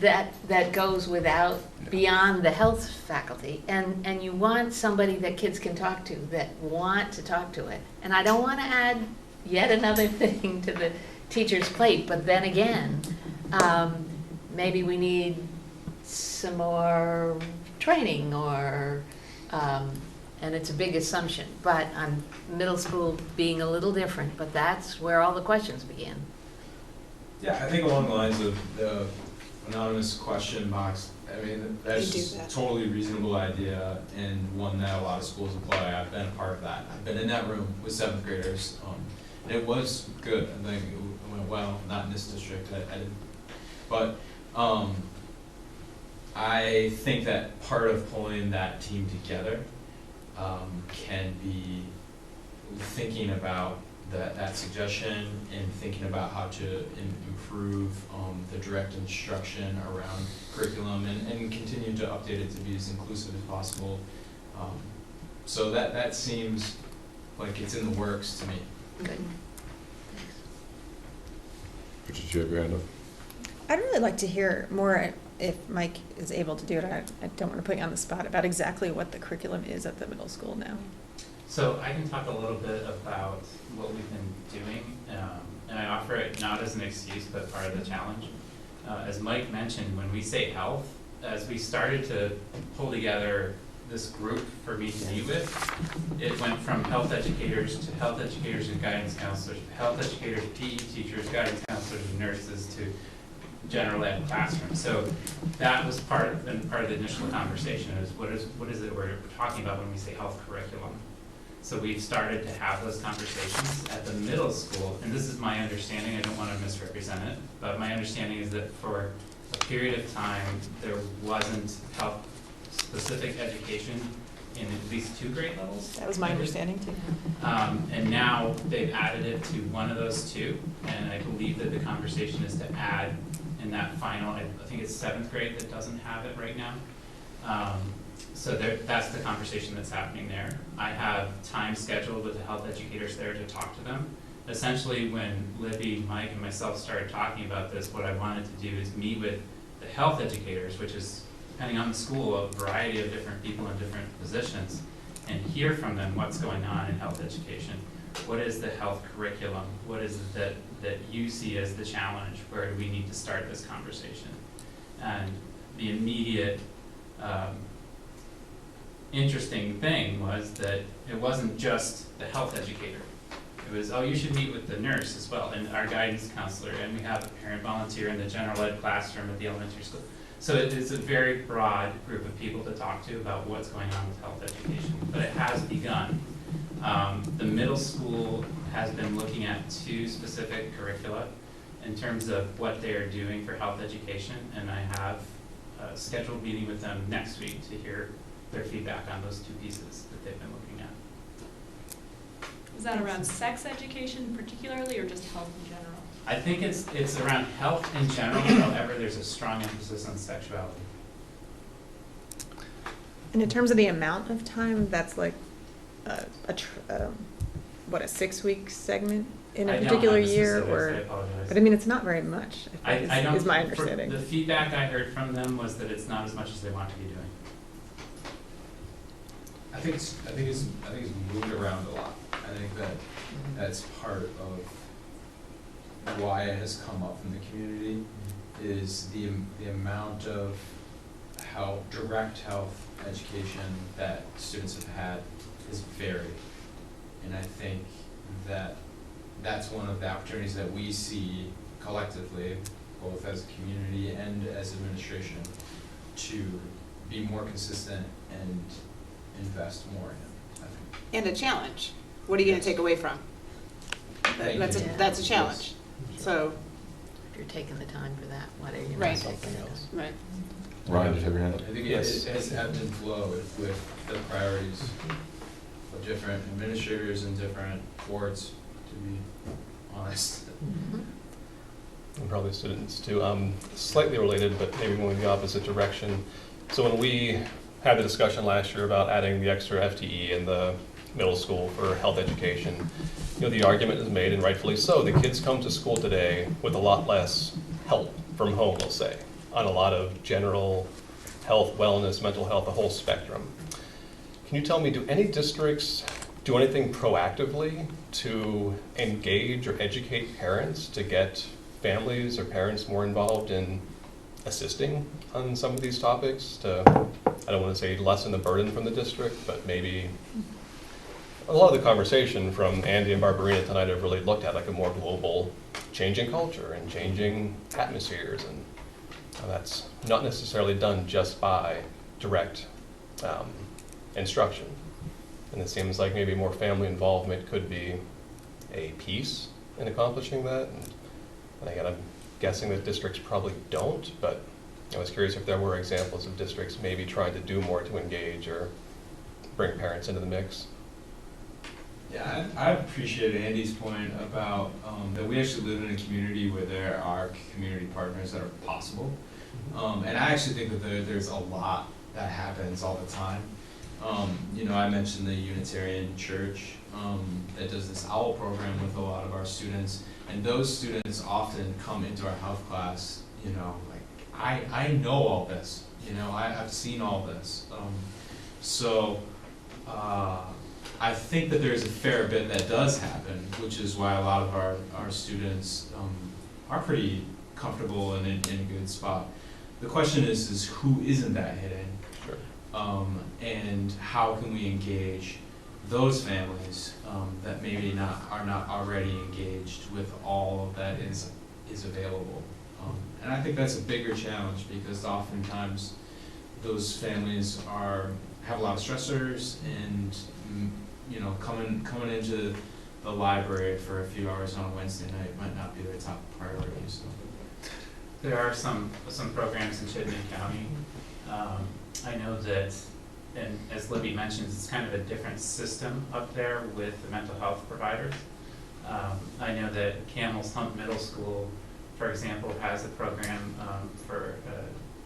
S3: that goes without, beyond the health faculty, and you want somebody that kids can talk to, that want to talk to it. And I don't want to add yet another thing to the teacher's plate, but then again, maybe we need some more training or, and it's a big assumption, but on middle school being a little different, but that's where all the questions begin.
S5: Yeah, I think along the lines of the anonymous question box, I mean, that's
S2: They do
S5: just a
S2: that.
S5: totally reasonable idea and one that a lot of schools employ. I've been a part of that. I've been in that room with seventh graders. And it was good. I think it went well, not in this district. I didn't. But I think that part of pulling that team together can be thinking about that suggestion and thinking about how to improve the direct instruction around curriculum and continue to update it to be as inclusive as possible. So that seems like it's in the works to me.
S3: Good.
S1: Richard, do you have your hand up?
S8: I'd really like to hear more, if Mike is able to do it. I don't want to put you on the spot, about exactly what the curriculum is at the middle school now.
S9: So I can talk a little bit about what we've been doing, and I offer it not as an excuse, but part of the challenge. As Mike mentioned, when we say health, as we started to pull together this group for me to meet with, it went from health educators to health educators and guidance counselors, health educators, PE teachers, guidance counselors, and nurses, to general ed classroom. So that was part of the initial conversation, is what is it we're talking about when we say health curriculum. So we've started to have those conversations at the middle school, and this is my understanding, I don't want to misrepresent it, but my understanding is that for a period of time, there wasn't health-specific education in at least 2 grade levels.
S8: That was my understanding too.
S9: And now they've added it to one of those 2, and I believe that the conversation is to add in that final, I think it's 7th grade that doesn't have it right now. So that's the conversation that's happening there. I have time scheduled with the health educators there to talk to them. Essentially, when Libby, Mike, and myself started talking about this, what I wanted to do is meet with the health educators, which is, depending on the school, a variety of different people in different positions, and hear from them what's going on in health education. What is the health curriculum? What is it that you see as the challenge? Where do we need to start this conversation? And the immediate interesting thing was that it wasn't just the health educator. It was, oh, you should meet with the nurse as well, and our guidance counselor, and we have a parent volunteer in the general ed classroom at the elementary school. So it is a very broad group of people to talk to about what's going on with health education, but it has begun. The middle school has been looking at 2 specific curricula in terms of what they are doing for health education, and I have a scheduled meeting with them next week to hear their feedback on those 2 pieces that they've been looking at.
S11: Is that around sex education particularly, or just health in general?
S9: I think it's around health in general, however, there's a strong emphasis on sexuality.
S8: And in terms of the amount of time, that's like a 6-week segment in a particular year,
S9: I
S8: or?
S9: apologize.
S8: But I mean, it's not very much, I think,
S9: I don't,
S8: is my understanding.
S9: The feedback I heard from them was that it's not as much as they want to be doing.
S5: I think it's moved around a lot. I think that's part of why it has come up in the community, is the amount of direct health education that students have had is varied. And I think that's one of the opportunities that we see collectively, both as a community and as administration, to be more consistent and invest more in it, I think.
S2: And a challenge. What are you gonna take away from?
S5: Thank
S2: That's
S5: you.
S2: that's a challenge. So,
S3: If you're taking the time for that, what are you not
S2: Right.
S3: taking the time?
S2: right.
S1: Ryan, did you have your hand up?
S5: I think it has ebbed and flowed with the priorities of different administrators and different boards, to be honest.
S6: And probably students too. Slightly related, but maybe going the opposite direction. So when we had the discussion last year about adding the extra FTE in the middle school for health education, the argument is made, and rightfully so, the kids come to school today with a lot less help from home, we'll say, on a lot of general health, wellness, mental health, the whole spectrum. Can you tell me, do any districts do anything proactively to engage or educate parents to get families or parents more involved in assisting on some of these topics to, I don't want to say lessen the burden from the district, but maybe a lot of the conversation from Andy and Barbarina tonight have really looked at like a more global changing culture and changing atmospheres, and that's not necessarily done just by direct instruction. And it seems like maybe more family involvement could be a piece in accomplishing that. And again, I'm guessing that districts probably don't, but I was curious if there were examples of districts maybe trying to do more to engage or bring parents into the mix.
S5: Yeah, I appreciate Andy's point about that we actually live in a community where there are community partners that are possible. And I actually think that there's a lot that happens all the time. You know, I mentioned the Unitarian Church that does this OWL program with a lot of our students, and those students often come into our health class, you know, like, I know all this, you know, I've seen all this. I think that there's a fair bit that does happen, which is why a lot of our students are pretty comfortable and in a good spot. The question is who isn't that hitting?
S6: Sure.
S5: And how can we engage those families that maybe are not already engaged with all that is available? And I think that's a bigger challenge, because oftentimes those families have a lot of stressors, and you know, coming into the library for a few hours on a Wednesday night might not be their top priority. So.
S9: There are some programs in Chittenden County. I know that, and as Libby mentions, it's kind of a different system up there with the mental health providers. I know that Camel's Hump Middle School, for example, has a program for,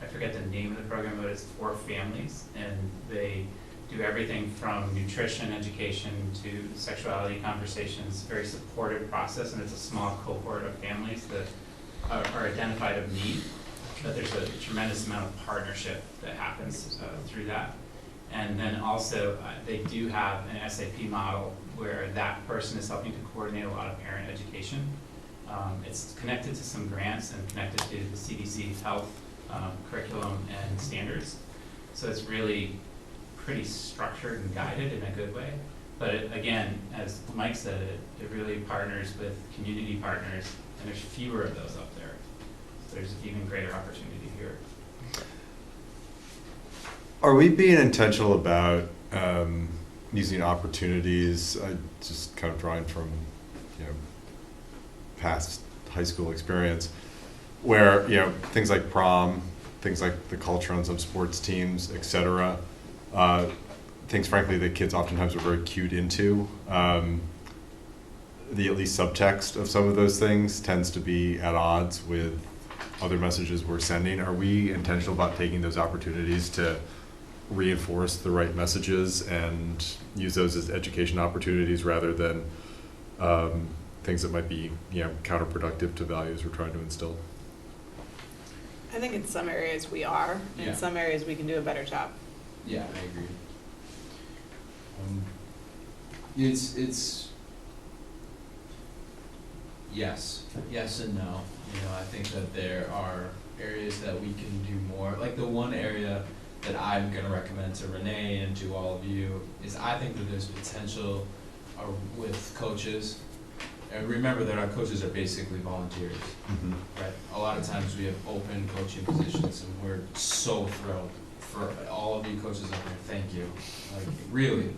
S9: I forget the name of the program, but it's for families, and they do everything from nutrition education to sexuality conversations, very supportive process, and it's a small cohort of families that are identified of need, but there's a tremendous amount of partnership that happens through that. And then also they do have an SAP model where that person is helping to coordinate a lot of parent education. It's connected to some grants and connected to the CDC health curriculum and standards. So it's really pretty structured and guided in a good way. But again, as Mike said, it really partners with community partners, and there's fewer of those up there. So there's even greater opportunity here.
S1: Are we being intentional about using opportunities, just kind of drawing from, you know, past high school experience, where, you know, things like prom, things like the culture on some sports teams, et cetera, things frankly that kids oftentimes are very cued into, the at least subtext of some of those things tends to be at odds with other messages we're sending. Are we intentional about taking those opportunities to reinforce the right messages and use those as education opportunities rather than things that might be, you know, counterproductive to values we're trying to instill?
S2: I think in some areas we are,
S5: Yeah.
S2: in some areas we can do a better job.
S5: Yeah, I agree. It's yes and no. You know, I think that there are areas that we can do more. Like the one area that I'm going to recommend to Renee and to all of you is I think that there's potential with coaches. And remember that our coaches are basically volunteers, right? A lot of times we have open coaching positions, and we're so thrilled for all of you coaches out there. Thank you. Like really,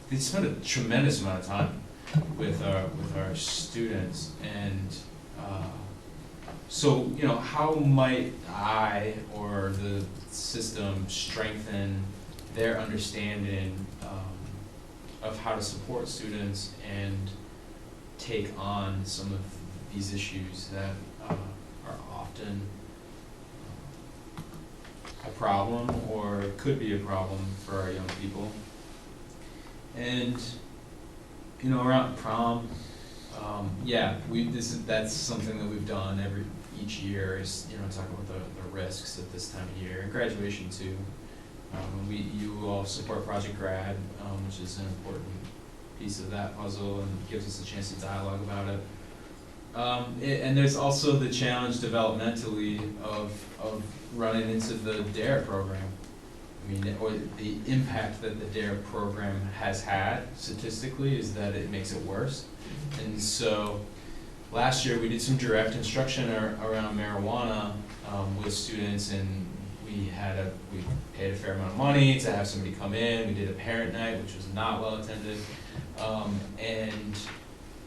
S5: they spend a tremendous amount of time with our students, and so you know, how might I or the system strengthen their understanding of how to support students and take on some of these issues that are often a problem or could be a problem for our young people. And you know, around prom, that's something that we've done each year is, you know, talk about the risks at this time of year, and graduation too. You all support Project Grad, which is an important piece of that puzzle and gives us a chance to dialogue about it. And there's also the challenge developmentally of running into the DARE program. I mean, or the impact that the DARE program has had statistically is that it makes it worse. And so last year we did some direct instruction around marijuana with students, and we paid a fair amount of money to have somebody come in. We did a parent night, which was not well attended, and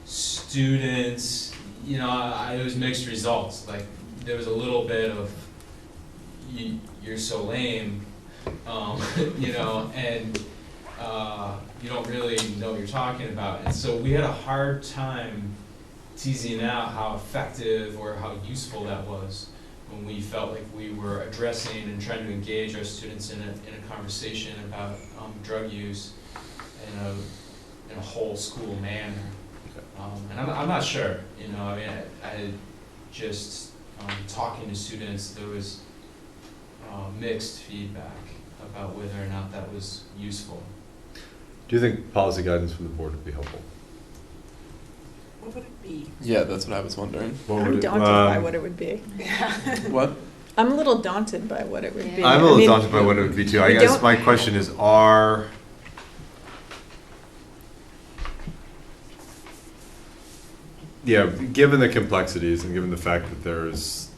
S5: students, you know, it was mixed results. Like there was a little bit of you're so lame, you know, and you don't really know what you're talking about. And so we had a hard time teasing out how effective or how useful that was when we felt like we were addressing and trying to engage our students in a conversation about drug use in a whole school manner. And I'm not sure, you know, I mean, I just talking to students, there was mixed feedback about whether or not that was useful.
S1: Do you think policy guidance from the board would be helpful?
S2: What would it be?
S4: Yeah, that's what I was wondering.
S1: What would
S8: I'm
S1: it-
S8: daunted by what it would be.
S4: What?
S8: I'm a little daunted by what it would be.
S1: I'm a
S8: I
S1: little
S8: mean,
S1: daunted by what it would be too. I
S8: we
S1: guess
S8: don't-
S1: my question is, given the complexities and given the fact that there's,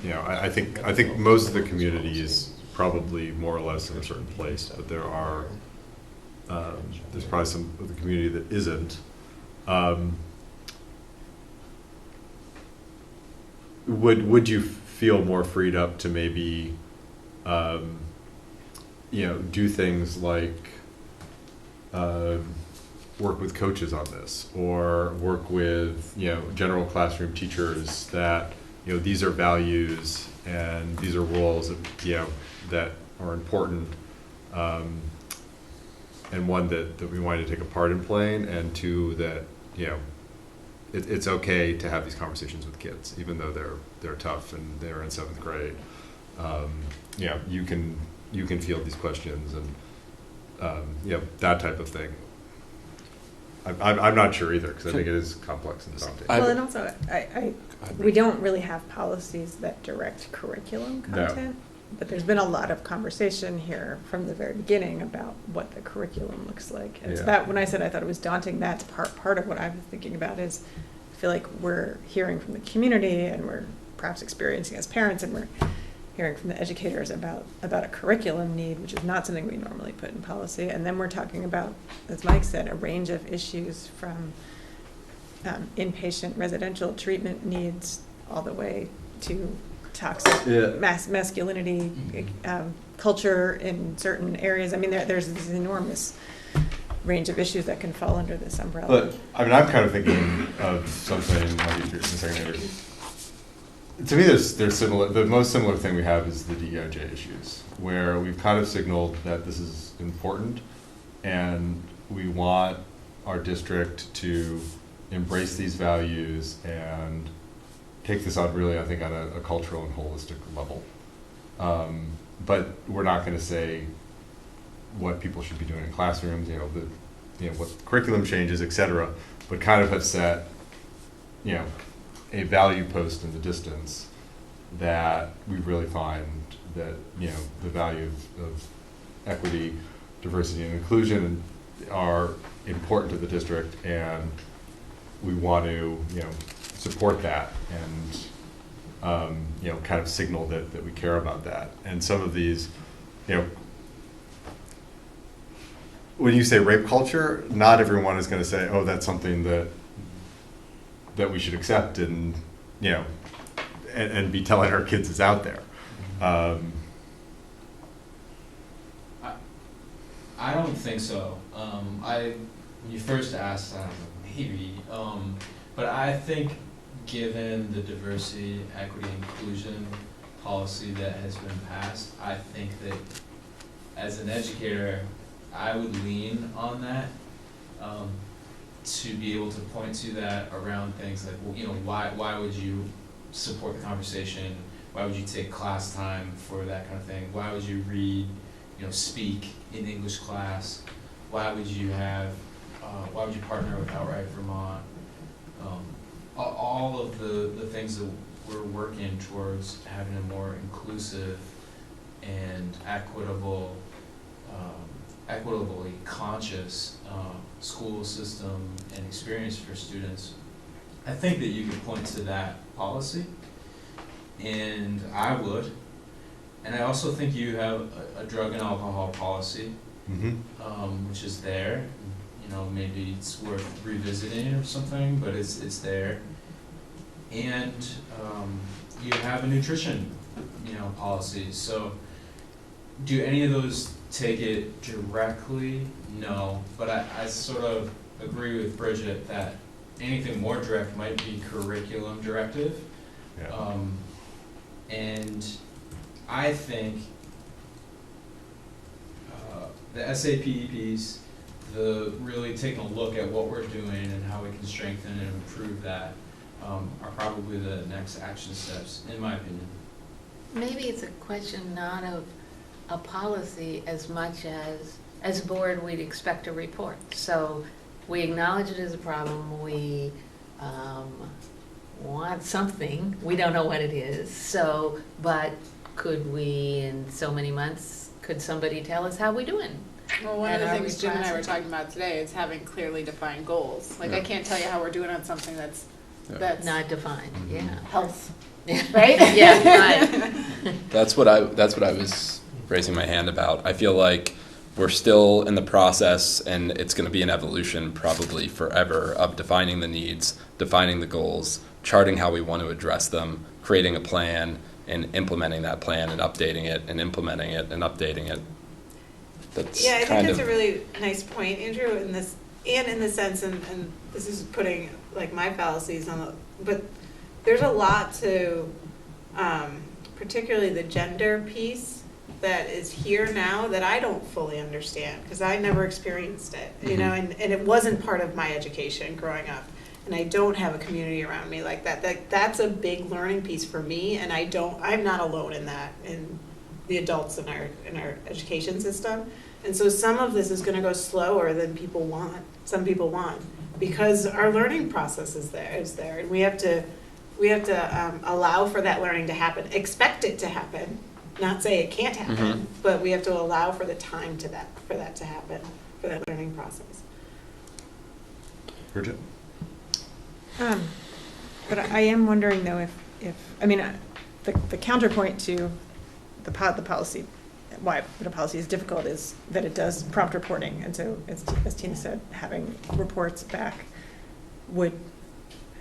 S1: you know, I think most of the community is probably more or less in a certain place, but there's probably some of the community that isn't. Would you feel more freed up to maybe, you know, do things like work with coaches on this, or work with, you know, general classroom teachers that, you know, these are values and these are roles that, you know, that are important, and one that we want to take a part in playing, and two, that, you know, it's okay to have these conversations with kids, even though they're tough and they're in 7th grade. You know, you can field these questions and, you know, that type of thing. I'm not sure either, because I think it is complex and daunting.
S8: Well, and also, we don't really have policies that direct curriculum
S1: No.
S8: content, but there's been a lot of conversation here from the very beginning about what the curriculum looks like. And so
S1: Yeah.
S8: that, when I said I thought it was daunting, that's part of what I was thinking about is, I feel like we're hearing from the community, and we're perhaps experiencing as parents, and we're hearing from the educators about a curriculum need, which is not something we normally put in policy. And then we're talking about, as Mike said, a range of issues from inpatient residential treatment needs all the way to toxic masculinity, culture in certain areas. I mean, there's this enormous range of issues that can fall under this umbrella.
S1: But, I mean, I'm kind of thinking of something like in secondary. To me, there's similar. The most similar thing we have is the DEIJ issues, where we've kind of signaled that this is important, and we want our district to embrace these values and take this on really, I think, on a cultural and holistic level. But we're not going to say what people should be doing in classrooms, you know, what curriculum changes, et cetera, but kind of have set, you know, a value post in the distance that we really find that, you know, the value of equity, diversity, and inclusion are important to the district, and we want to, you know, support that and, you know, kind of signal that we care about that. And some of these, you know, when you say rape culture, not everyone is going to say, oh, that's something that we should accept and, you know, and be telling our kids is out there.
S5: I don't think so. When you first asked, I don't know, maybe, but I think given the diversity, equity, inclusion policy that has been passed, I think that as an educator, I would lean on that, to be able to point to that around things like, well, you know, why would you support the conversation? Why would you take class time for that kind of thing? Why would you read, you know, speak in English class? Why would you partner with Outright Vermont? All of the things that we're working towards having a more inclusive and equitably conscious school system and experience for students, I think that you could point to that policy, and I would. And I also think you have a drug and alcohol policy, which is there. You know, maybe it's worth revisiting or something, but it's there. And you have a nutrition, policy. So do any of those take it directly? No, but I sort of agree with Bridget that anything more direct might be curriculum directive.
S1: Yeah.
S5: And I think the SAP piece, the really taking a look at what we're doing and how we can strengthen and improve that, are probably the next action steps, in my opinion.
S3: Maybe it's a question not of a policy as much as a board, we'd expect a report. So we acknowledge it as a problem, we want something, we don't know what it is, so, but could we, in so many months, could somebody tell us how we doing?
S2: Well, one of
S3: And
S2: the
S3: are
S2: things
S3: we
S2: Jim and I were
S3: processing?
S2: talking about today is having clearly defined goals. Like, I
S1: Yeah.
S2: can't tell you how we're doing on something that's
S3: Not defined, yeah.
S2: health,
S3: Yeah.
S2: right?
S3: Yeah, right.
S4: That's what I was raising my hand about. I feel like we're still in the process, and it's going to be an evolution probably forever of defining the needs, defining the goals, charting how we want to address them, creating a plan, and implementing that plan and updating it and implementing it and updating it. That's
S2: Yeah, I think
S4: kind
S2: that's
S4: of
S2: a really nice point, Andrew, in this, and in the sense, and this is putting like my fallacies on the, but there's a lot to, particularly the gender piece that is here now that I don't fully understand, because I never experienced it, and it wasn't part of my education growing up. And I don't have a community around me like that. That's a big learning piece for me, and I'm not alone in that, in the adults in our education system. And so some of this is gonna go slower than some people want, because our learning process is there, and we have to allow for that learning to happen, expect it to happen, not say it can't happen, but we have to allow for the time for that to happen, for that learning process.
S1: Bridget?
S8: But I am wondering though if I mean, the counterpoint to the policy, why the policy is difficult is that it does prompt reporting. And so as Tina said, having reports back would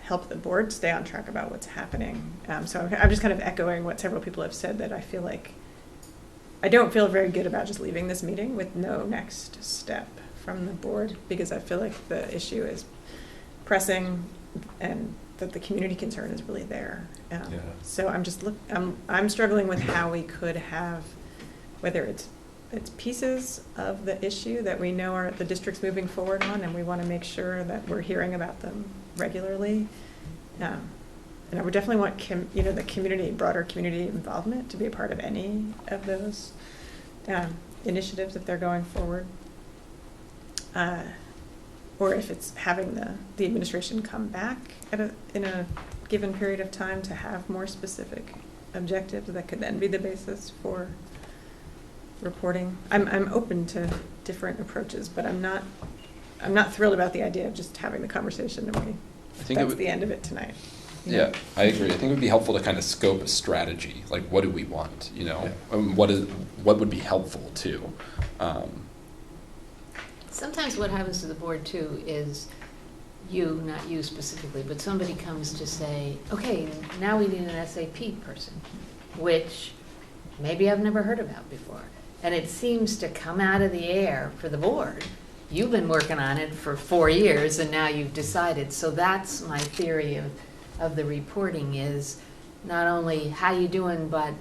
S8: help the board stay on track about what's happening. So I'm just kind of echoing what several people have said, that I feel like I don't feel very good about just leaving this meeting with no next step from the board, because I feel like the issue is pressing and that the community concern is really there. So I'm struggling with how we could have, whether it's pieces of the issue that we know are the district's moving forward on, and we want to make sure that we're hearing about them regularly. And I would definitely want the community, broader community involvement to be a part of any of those initiatives if they're going forward. Or if it's having the administration come back in a given period of time to have more specific objectives that could then be the basis for reporting. I'm open to different approaches, but I'm not thrilled about the idea of just having the conversation and that's the end of it tonight.
S4: Yeah, I agree. I think it would be helpful to kind of scope a strategy, like what do we want, what would be helpful too.
S3: Sometimes what happens to the board too is not you specifically, but somebody comes to say, okay, now we need an SAP person, which maybe I've never heard about before. And it seems to come out of the air for the board. You've been working on it for 4 years and now you've decided. So that's my theory of the reporting, is not only how you doing, but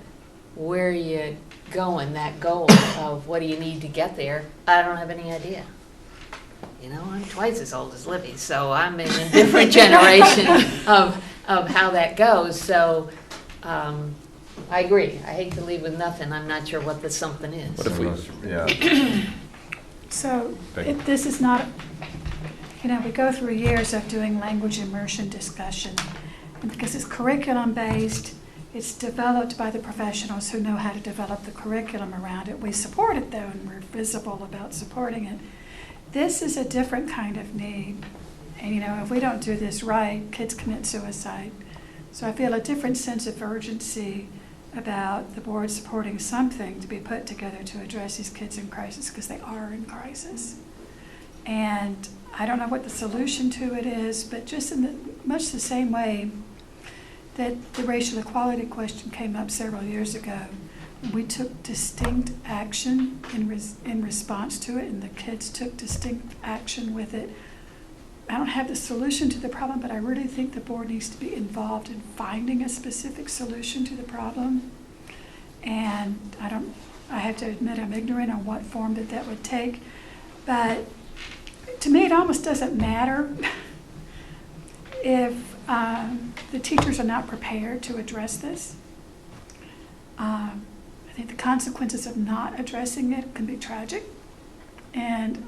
S3: where you going, that goal of what do you need to get there. I don't have any idea. I'm twice as old as Libby, so I'm in a different generation of how that goes. So I agree. I hate to leave with nothing. I'm not sure what the something is.
S4: What if we?
S1: Yeah.
S12: So
S1: Thank you.
S12: this is not, we go through years of doing language immersion discussion. And because it's curriculum-based, It's developed by the professionals who know how to develop the curriculum around it. We support it though, and we're visible about supporting it. This is a different kind of need. And you know, if we don't do this right, kids commit suicide. So I feel a different sense of urgency about the board supporting something to be put together to address these kids in crisis, because they are in crisis. And I don't know what the solution to it is, but just in much the same way that the racial equality question came up several years ago, we took distinct action in response to it, and the kids took distinct action with it. I don't have the solution to the problem, but I really think the board needs to be involved in finding a specific solution to the problem. And I have to admit I'm ignorant on what form that would take. But to me, it almost doesn't matter if the teachers are not prepared to address this. I think the consequences of not addressing it can be tragic. And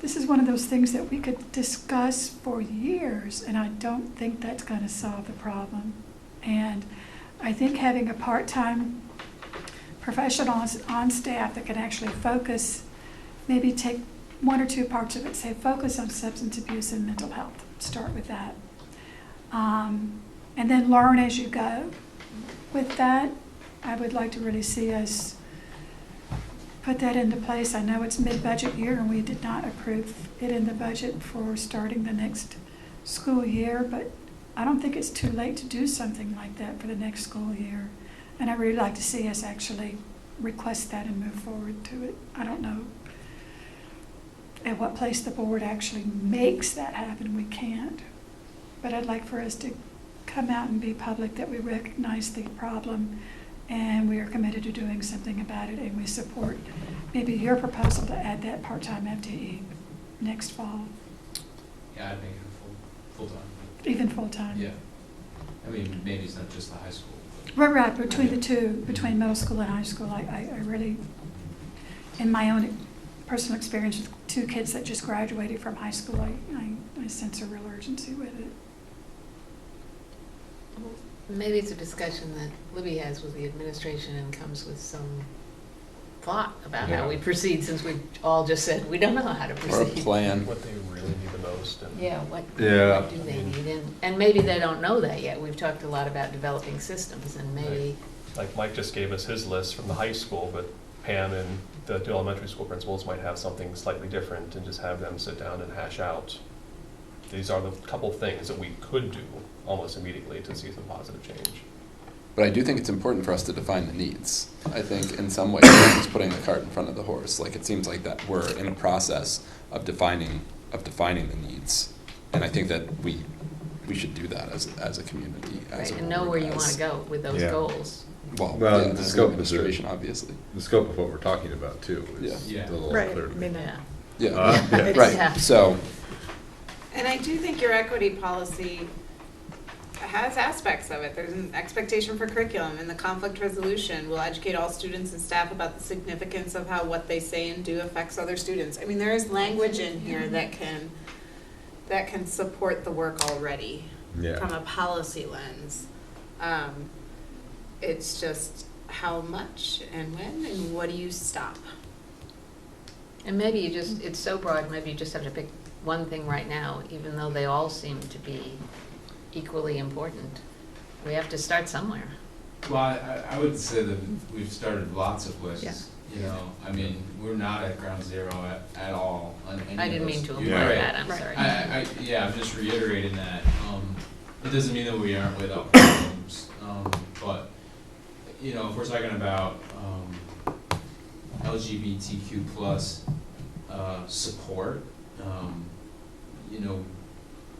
S12: this is one of those things that we could discuss for years, and I don't think that's going to solve the problem. And I think having a part-time professional on staff that can actually focus, maybe take one or two parts of it, say focus on substance abuse and mental health. Start with that. And then learn as you go. With that, I would like to really see us put that into place. I know it's mid-budget year and we did not approve it in the budget for starting the next school year, but I don't think it's too late to do something like that for the next school year. And I really like to see us actually request that and move forward to it. I don't know at what place the board actually makes that happen. We can't. But I'd like for us to come out and be public that we recognize the problem and we are committed to doing something about it, and we support maybe your proposal to add that part-time FTE next fall.
S5: Yeah, I'd make it full-time.
S12: Even full-time?
S5: Yeah. I mean, maybe it's not just the high school.
S12: Right, between the two, between middle school and high school, I really, in my own personal experience with two kids that just graduated from high school, I sense a real urgency with it.
S3: Maybe it's a discussion that Libby has with the administration and comes with some thought about how we proceed, since we've all just said we don't know how to
S4: Or a
S3: proceed.
S4: plan.
S6: What they really need the most. And
S3: What do they
S6: I mean,
S3: need? And maybe they don't know that yet. We've talked a lot about developing systems, and maybe,
S6: like Mike just gave us his list from the high school, but Pam and the two elementary school principals might have something slightly different, and just have them sit down and hash out. These are the couple things that we could do almost immediately to see some positive change.
S4: But I do think it's important for us to define the needs. I think in some ways we're just putting the cart in front of the horse. Like, it seems like that we're in a process of defining the needs. And I think that we should do that as a community, as
S3: right,
S4: a
S3: and know
S4: board,
S3: where you want to go with those goals.
S4: Well,
S1: Well,
S4: yeah,
S1: the
S4: as an
S1: scope is
S4: administration, obviously.
S1: The scope of what we're talking about too is
S5: Yeah.
S1: a little
S8: Right,
S1: clear to me.
S3: Yeah.
S4: Yeah,
S1: Yeah.
S4: right.
S3: Yeah.
S4: So,
S2: And I do think your equity policy has aspects of it. There's an expectation for curriculum, and the conflict resolution will educate all students and staff about the significance of how what they say and do affects other students. I mean, there is language in here that can support the work already
S1: Yeah.
S2: from a policy lens. It's just how much and when and what do you stop?
S3: And maybe it's so broad, maybe you just have to pick one thing right now, even though they all seem to be equally important. We have to start somewhere.
S5: Well, I would say that we've started lots of places. You know, I mean, we're not at ground zero at all on any of those.
S3: I didn't mean to
S5: You're
S3: imply
S5: right.
S3: that, I'm sorry.
S5: I'm just reiterating that. It doesn't mean that we aren't without problems, but, you know, if we're talking about LGBTQ plus support, you know,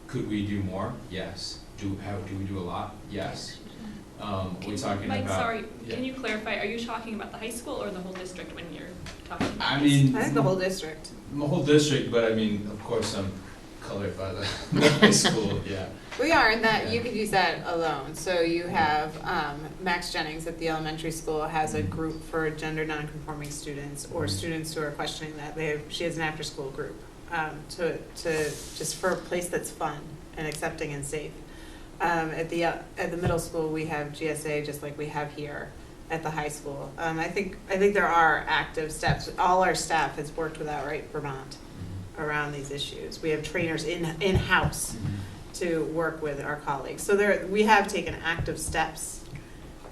S5: could we do more? Yes. Do we do a lot? Yes. We're talking
S11: Mike,
S5: about.
S11: sorry,
S5: Yeah.
S11: can you clarify, are you talking about the high school or the whole district when you're talking about
S5: I
S11: this?
S5: mean,
S2: I think the whole district.
S5: the whole district, but I mean, of course, I'm colored by the high school, yeah.
S2: We are, and that,
S5: Yeah.
S2: you could use that alone. So you have, Max Jennings at the elementary school has a group for gender nonconforming students or students who are questioning that. She has an after-school group, to just for a place that's fun and accepting and safe. At the middle school, we have GSA just like we have here at the high school. I think there are active steps. All our staff has worked with Outright Vermont around these issues. We have trainers in-house to work with our colleagues. So we have taken active steps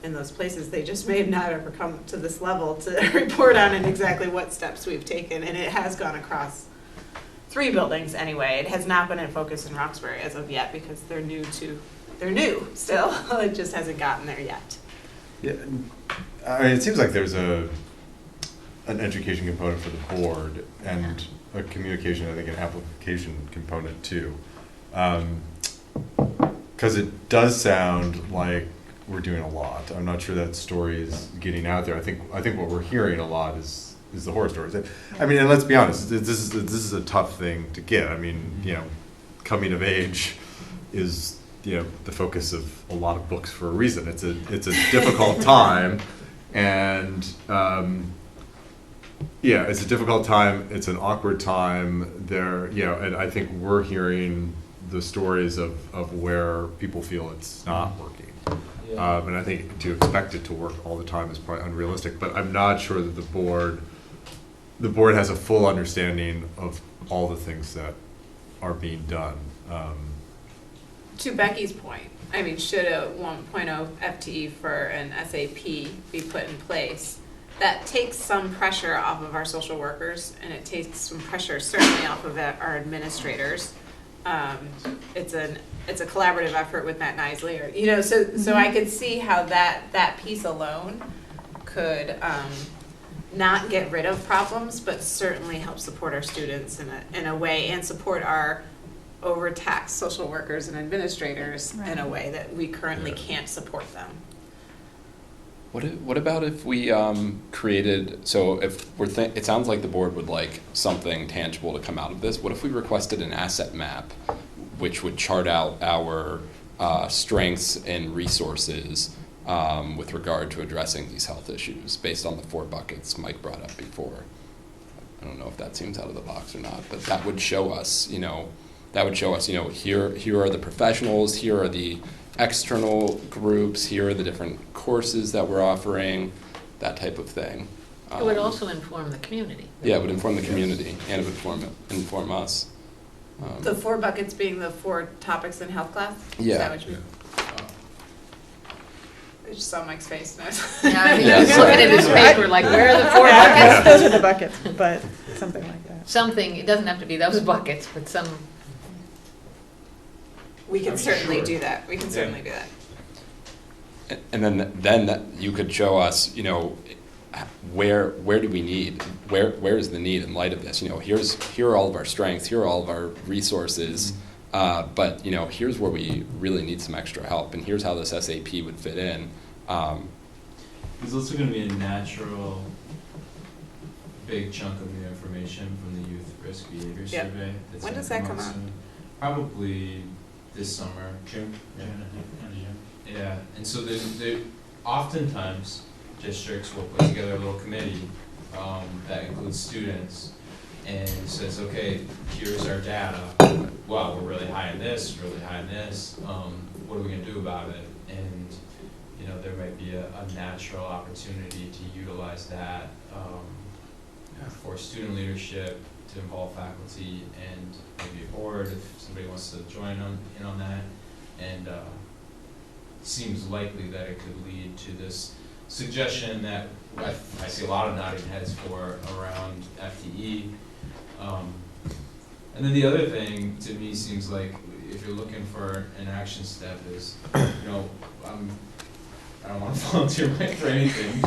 S2: in those places. They just may not ever come to this level to report on and exactly what steps we've taken, and it has gone across 3 buildings anyway. It has not been in focus in Roxbury as of yet because they're new still. It just hasn't gotten there yet.
S1: Yeah, I mean, it seems like there's an education component for the board and a communication, I think, an application component too. Because it does sound like we're doing a lot. I'm not sure that story is getting out there. I think what we're hearing a lot is the horror stories. I mean, and let's be honest, this is a tough thing to get. I mean, coming of age is the focus of a lot of books for a reason. It's a difficult time, and it's a difficult time. It's an awkward time. And I think we're hearing the stories of where people feel it's not working.
S5: Yeah.
S1: And I think to expect it to work all the time is probably unrealistic. But I'm not sure that the board has a full understanding of all the things that are being done.
S2: To Becky's point, I mean, should a 1.0 FTE for an SAP be put in place, that takes some pressure off of our social workers, and it takes some pressure certainly off of our administrators. It's a collaborative effort with Matt Nisley, so I could see how that piece alone could not get rid of problems, but certainly help support our students in a way, and support our overtaxed social workers and administrators in a way that we currently can't support them.
S4: What about if we created, so if it sounds like the board would like something tangible to come out of this. What if we requested an asset map which would chart out our strengths and resources with regard to addressing these health issues based on the 4 buckets Mike brought up before? I don't know if that seems out of the box or not, but that would show us, here are the professionals, here are the external groups, here are the different courses that we're offering, that type of thing.
S3: It would also inform the community.
S4: Yeah, it would inform the community and it would inform us.
S2: The 4 buckets being the 4 topics in health class?
S4: Yeah.
S2: Is that what you mean? I just saw Mike's face.
S3: Yeah, I mean,
S4: Yeah,
S3: he's looking at his paper like, where are the 4 buckets?
S8: Those are the buckets, but something like that.
S3: Something, it doesn't have to be those buckets, but some.
S2: We can
S5: I'm
S2: certainly
S5: sure.
S2: do that. We can
S5: Yeah.
S2: certainly do that.
S4: And then that you could show us, where do we need, where is the need in light of this? Here are all of our strengths, here are all of our resources, but here's where we really need some extra help, and here's how this SAP would fit in.
S5: There's also going to be a natural big chunk of new information from the Youth Risk Behavior
S2: Yep.
S5: Survey. That's
S2: When
S5: gonna
S2: does that
S5: out
S2: come out?
S5: soon. Probably this summer.
S9: June.
S5: Yeah.
S9: June.
S5: Yeah, and so they oftentimes districts will put together a little committee that includes students and says, okay, here's our data. Wow, we're really high in this, really high in this. What are we gonna do about it? And there might be a natural opportunity to utilize that for student leadership, to involve faculty and maybe a board if somebody wants to join in on that. And seems likely that it could lead to this suggestion that I see a lot of nodding heads for around FTE. And then the other thing to me seems like if you're looking for an action step is, I don't want to volunteer Mike for anything,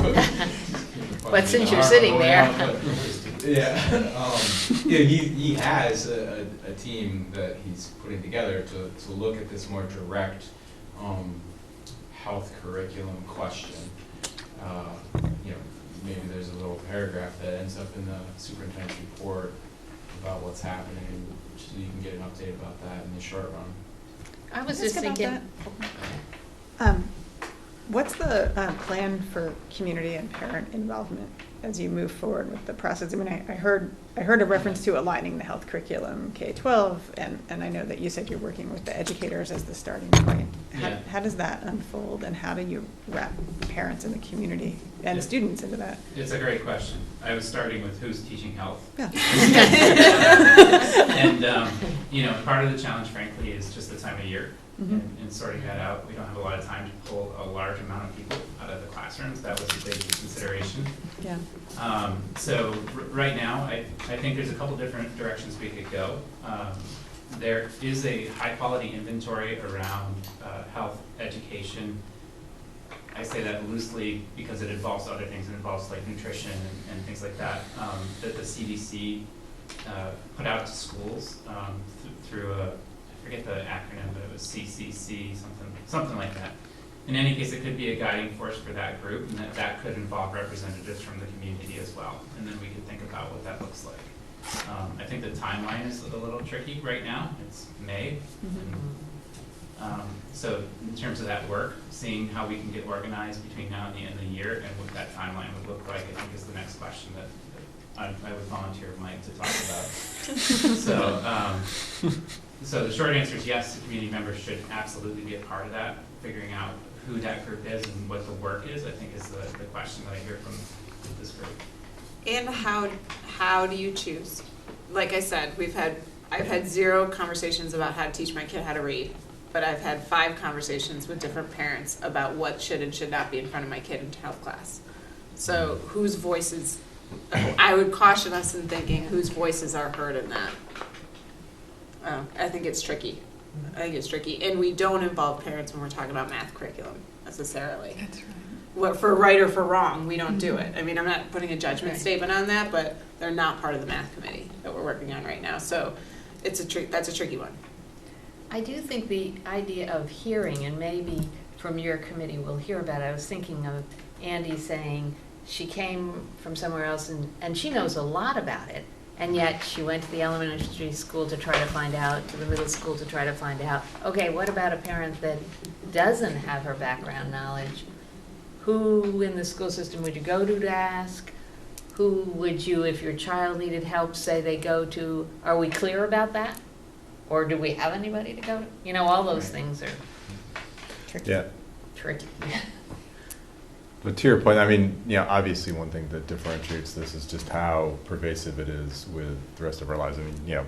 S3: But since you're sitting there.
S5: He has a team that he's putting together to look at this more direct health curriculum question. Maybe there's a little paragraph that ends up in the superintendent's report about what's happening, so you can get an update about that in the short run.
S3: I was
S8: Can I
S3: just
S8: ask about
S3: thinking.
S8: What's the plan for community and parent involvement as you move forward with the process? I mean, I heard a reference to aligning the health curriculum K-12, and I know that you said you're working with the educators as the starting point.
S9: Yeah.
S8: How does that unfold, and how do you wrap parents and the community and the students into that?
S9: It's a great question. I was starting with who's teaching health.
S8: Yeah.
S9: And, part of the challenge, frankly, is just the time of year
S8: Mhm.
S9: and sorting that out. We don't have a lot of time to pull a large amount of people out of the classrooms. That was a big consideration.
S8: Yeah.
S9: So right now, I think there's a couple different directions we could go. There is a high-quality inventory around health education. I say that loosely because it involves other things. It involves like nutrition and things like that, that the CDC put out to schools through I forget the acronym, but it was CCC, something like that. In any case, it could be a guiding force for that group, and that could involve representatives from the community as well. And then we could think about what that looks like. I think the timeline is a little tricky right now. It's May. And, so in terms of that work, seeing how we can get organized between now and the end of the year and what that timeline would look like, I think is the next question that I would volunteer Mike to talk about. So the short answer is yes, the community members should absolutely be a part of that. Figuring out who that group is and what the work is, I think is the question that I hear from this group.
S2: And how do you choose? Like I said, I've had 0 conversations about how to teach my kid how to read, but I've had 5 conversations with different parents about what should and should not be in front of my kid in health class. So whose voices, I would caution us in thinking whose voices are heard in that. I think it's tricky. And we don't involve parents when we're talking about math curriculum necessarily.
S12: That's right.
S2: What, for right or for wrong, we don't do it. I mean, I'm not putting a judgment statement on that, but they're not part of the math committee that we're working on right now. So that's a tricky one.
S3: I do think the idea of hearing, and maybe from your committee we'll hear about it, I was thinking of Andy saying she came from somewhere else and she knows a lot about it, and yet she went to the elementary school to try to find out, to the middle school to try to find out, okay, what about a parent that doesn't have her background knowledge? Who in the school system would you go to ask? Who would you, if your child needed help, say they go to? Are we clear about that? Or do we have anybody to go to? All those things are
S1: Yeah.
S3: tricky.
S1: But to your point, I mean, obviously one thing that differentiates this is just how pervasive it is with the rest of our lives. I mean,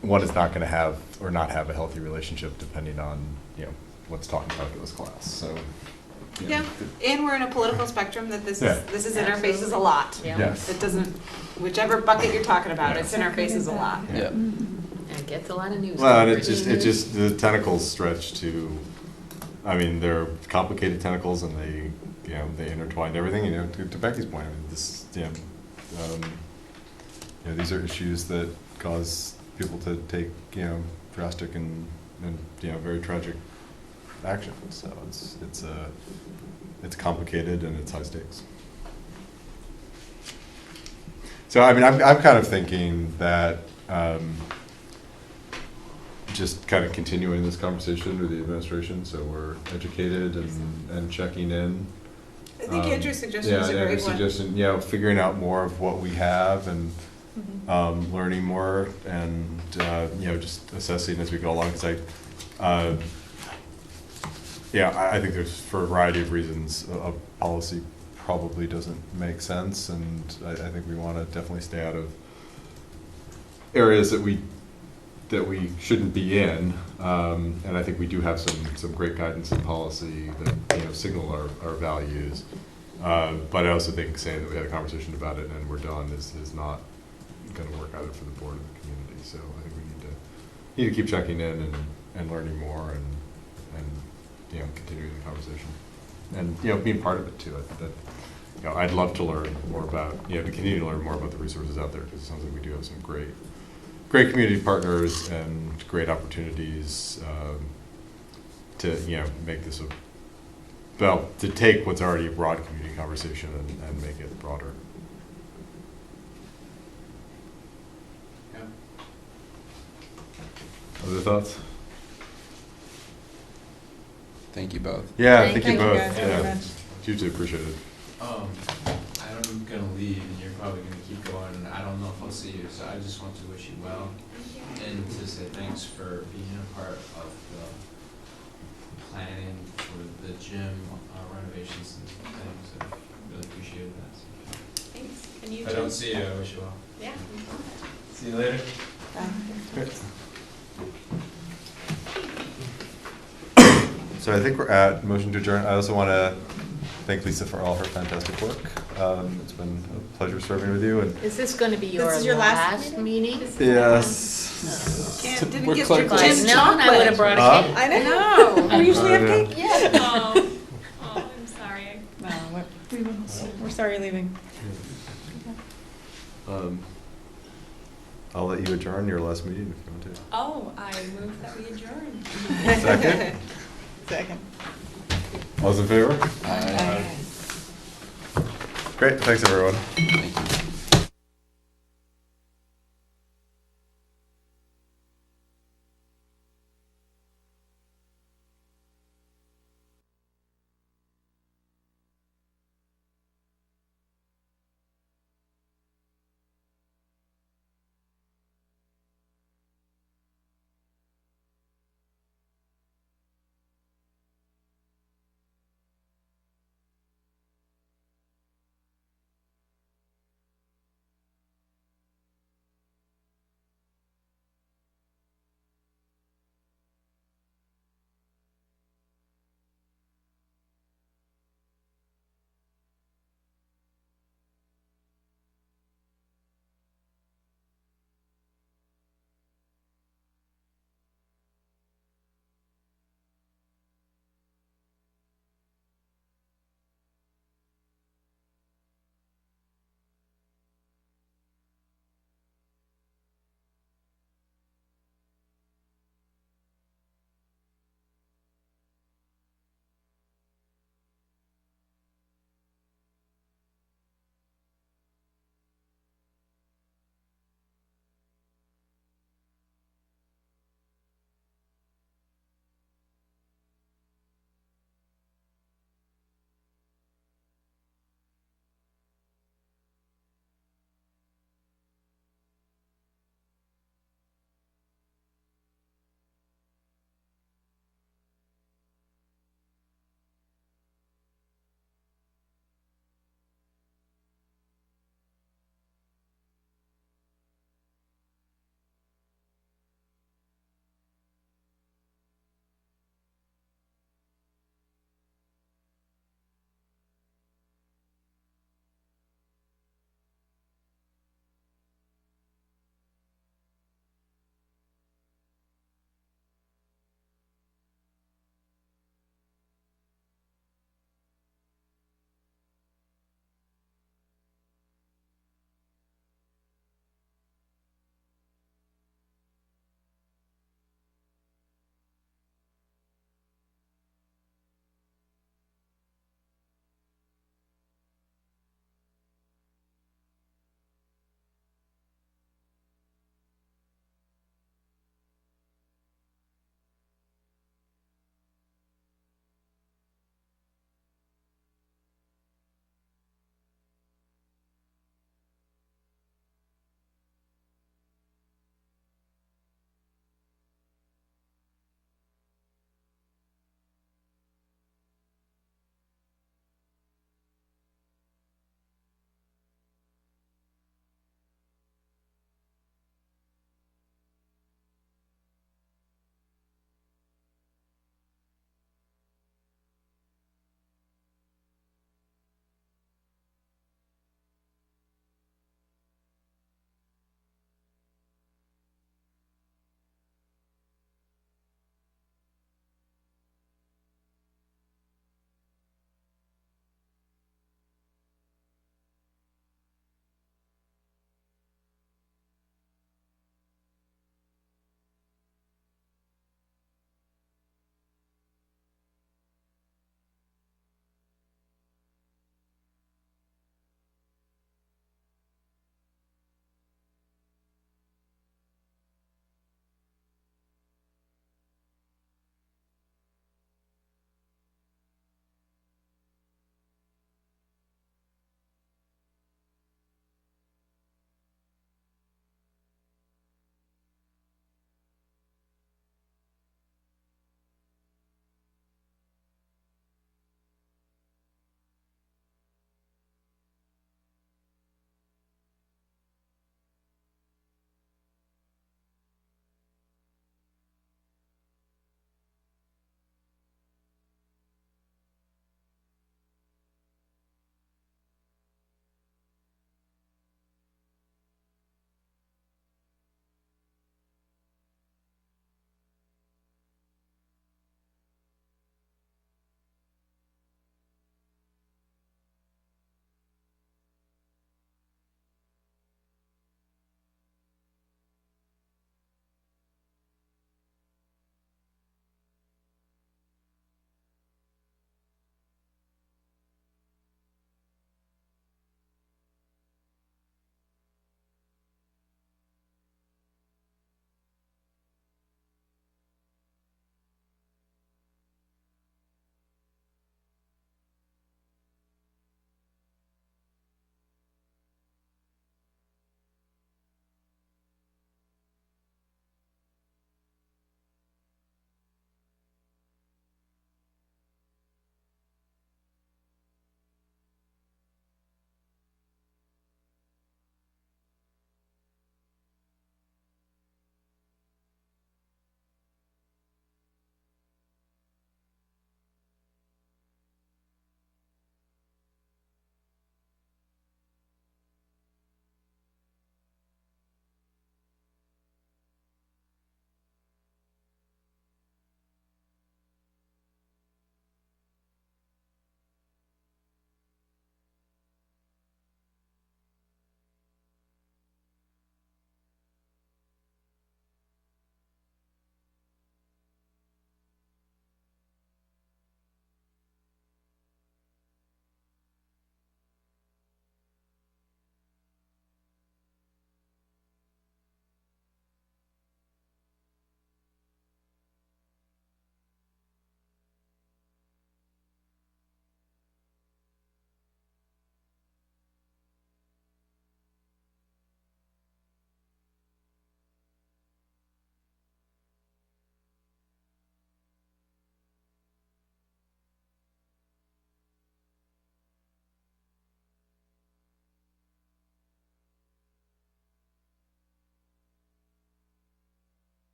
S1: one is not going to have or not have a healthy relationship depending on, what's taught in calculus class. So,
S2: Yeah, and we're in a political spectrum that this
S1: Yeah.
S2: is in our faces a lot.
S3: Yeah.
S1: Yes.
S2: It doesn't, whichever bucket you're talking about, it's in our faces a lot.
S4: Yeah.
S3: And it gets a lot of news.
S1: Well, and
S3: coverage.
S1: it just the tentacles stretch to, I mean, they're complicated tentacles, and they intertwine everything. To Becky's point, I mean, this, these are issues that cause people to take, drastic and very tragic action. So it's complicated and it's high stakes. So I mean, I'm kind of thinking that. Just kind of continuing this conversation with the administration, so we're educated and checking in.
S2: I think Andrew's suggestion is a great one.
S1: Suggestion, figuring out more of what we have and learning more and just assessing as we go along. Because I think there's, for a variety of reasons, a policy probably doesn't make sense, and I think we want to definitely stay out of areas that we shouldn't be in, and I think we do have some great guidance and policy that signal our values. But I also think saying that we had a conversation about it and we're done is not going to work either for the board or the community. So I think we need to keep checking in and learning more and continuing the conversation and being part of it too. I think that I'd love to learn more about to continue to learn more about the resources out there, because it sounds like we do have some great community partners and great opportunities to make this to take what's already a broad community conversation and make it broader.
S9: Yeah.
S1: Other thoughts?
S4: Thank you both.
S1: Yeah,
S3: Thank
S1: thank you
S3: you
S1: both.
S8: guys very
S1: Yeah,
S8: much.
S1: hugely appreciate it.
S5: I don't gonna leave and you're probably gonna keep going, and I don't know if I'll see you, so I just want to wish you well. And to say thanks for being a part of the planning for the gym renovations and things. I really appreciated that.
S11: Thanks. And you
S5: If I don't see you, I wish you well.
S11: Yeah.
S5: See you later.
S1: So I think we're at motion to adjourn. I also want to thank Lisa for all her fantastic work. It's been a pleasure serving with you. And
S3: Is this going to be
S2: This is your last
S3: meeting?
S1: yes,
S2: Didn't
S1: We're
S2: get
S1: close.
S2: your
S3: If I'd
S2: gym
S3: known, I would have brought a
S1: Huh?
S3: cake.
S2: I know. We usually have
S1: Yeah.
S2: cake.
S3: Yeah.
S11: Oh, I'm sorry.
S8: No, we're sorry you're leaving.
S1: I'll let you adjourn your last meeting if you want to.
S11: Oh, I move that we adjourn.
S1: Second.
S8: Second.
S1: All's in favor?
S8: Aye.
S1: Great. Thanks, everyone.
S4: Thank you.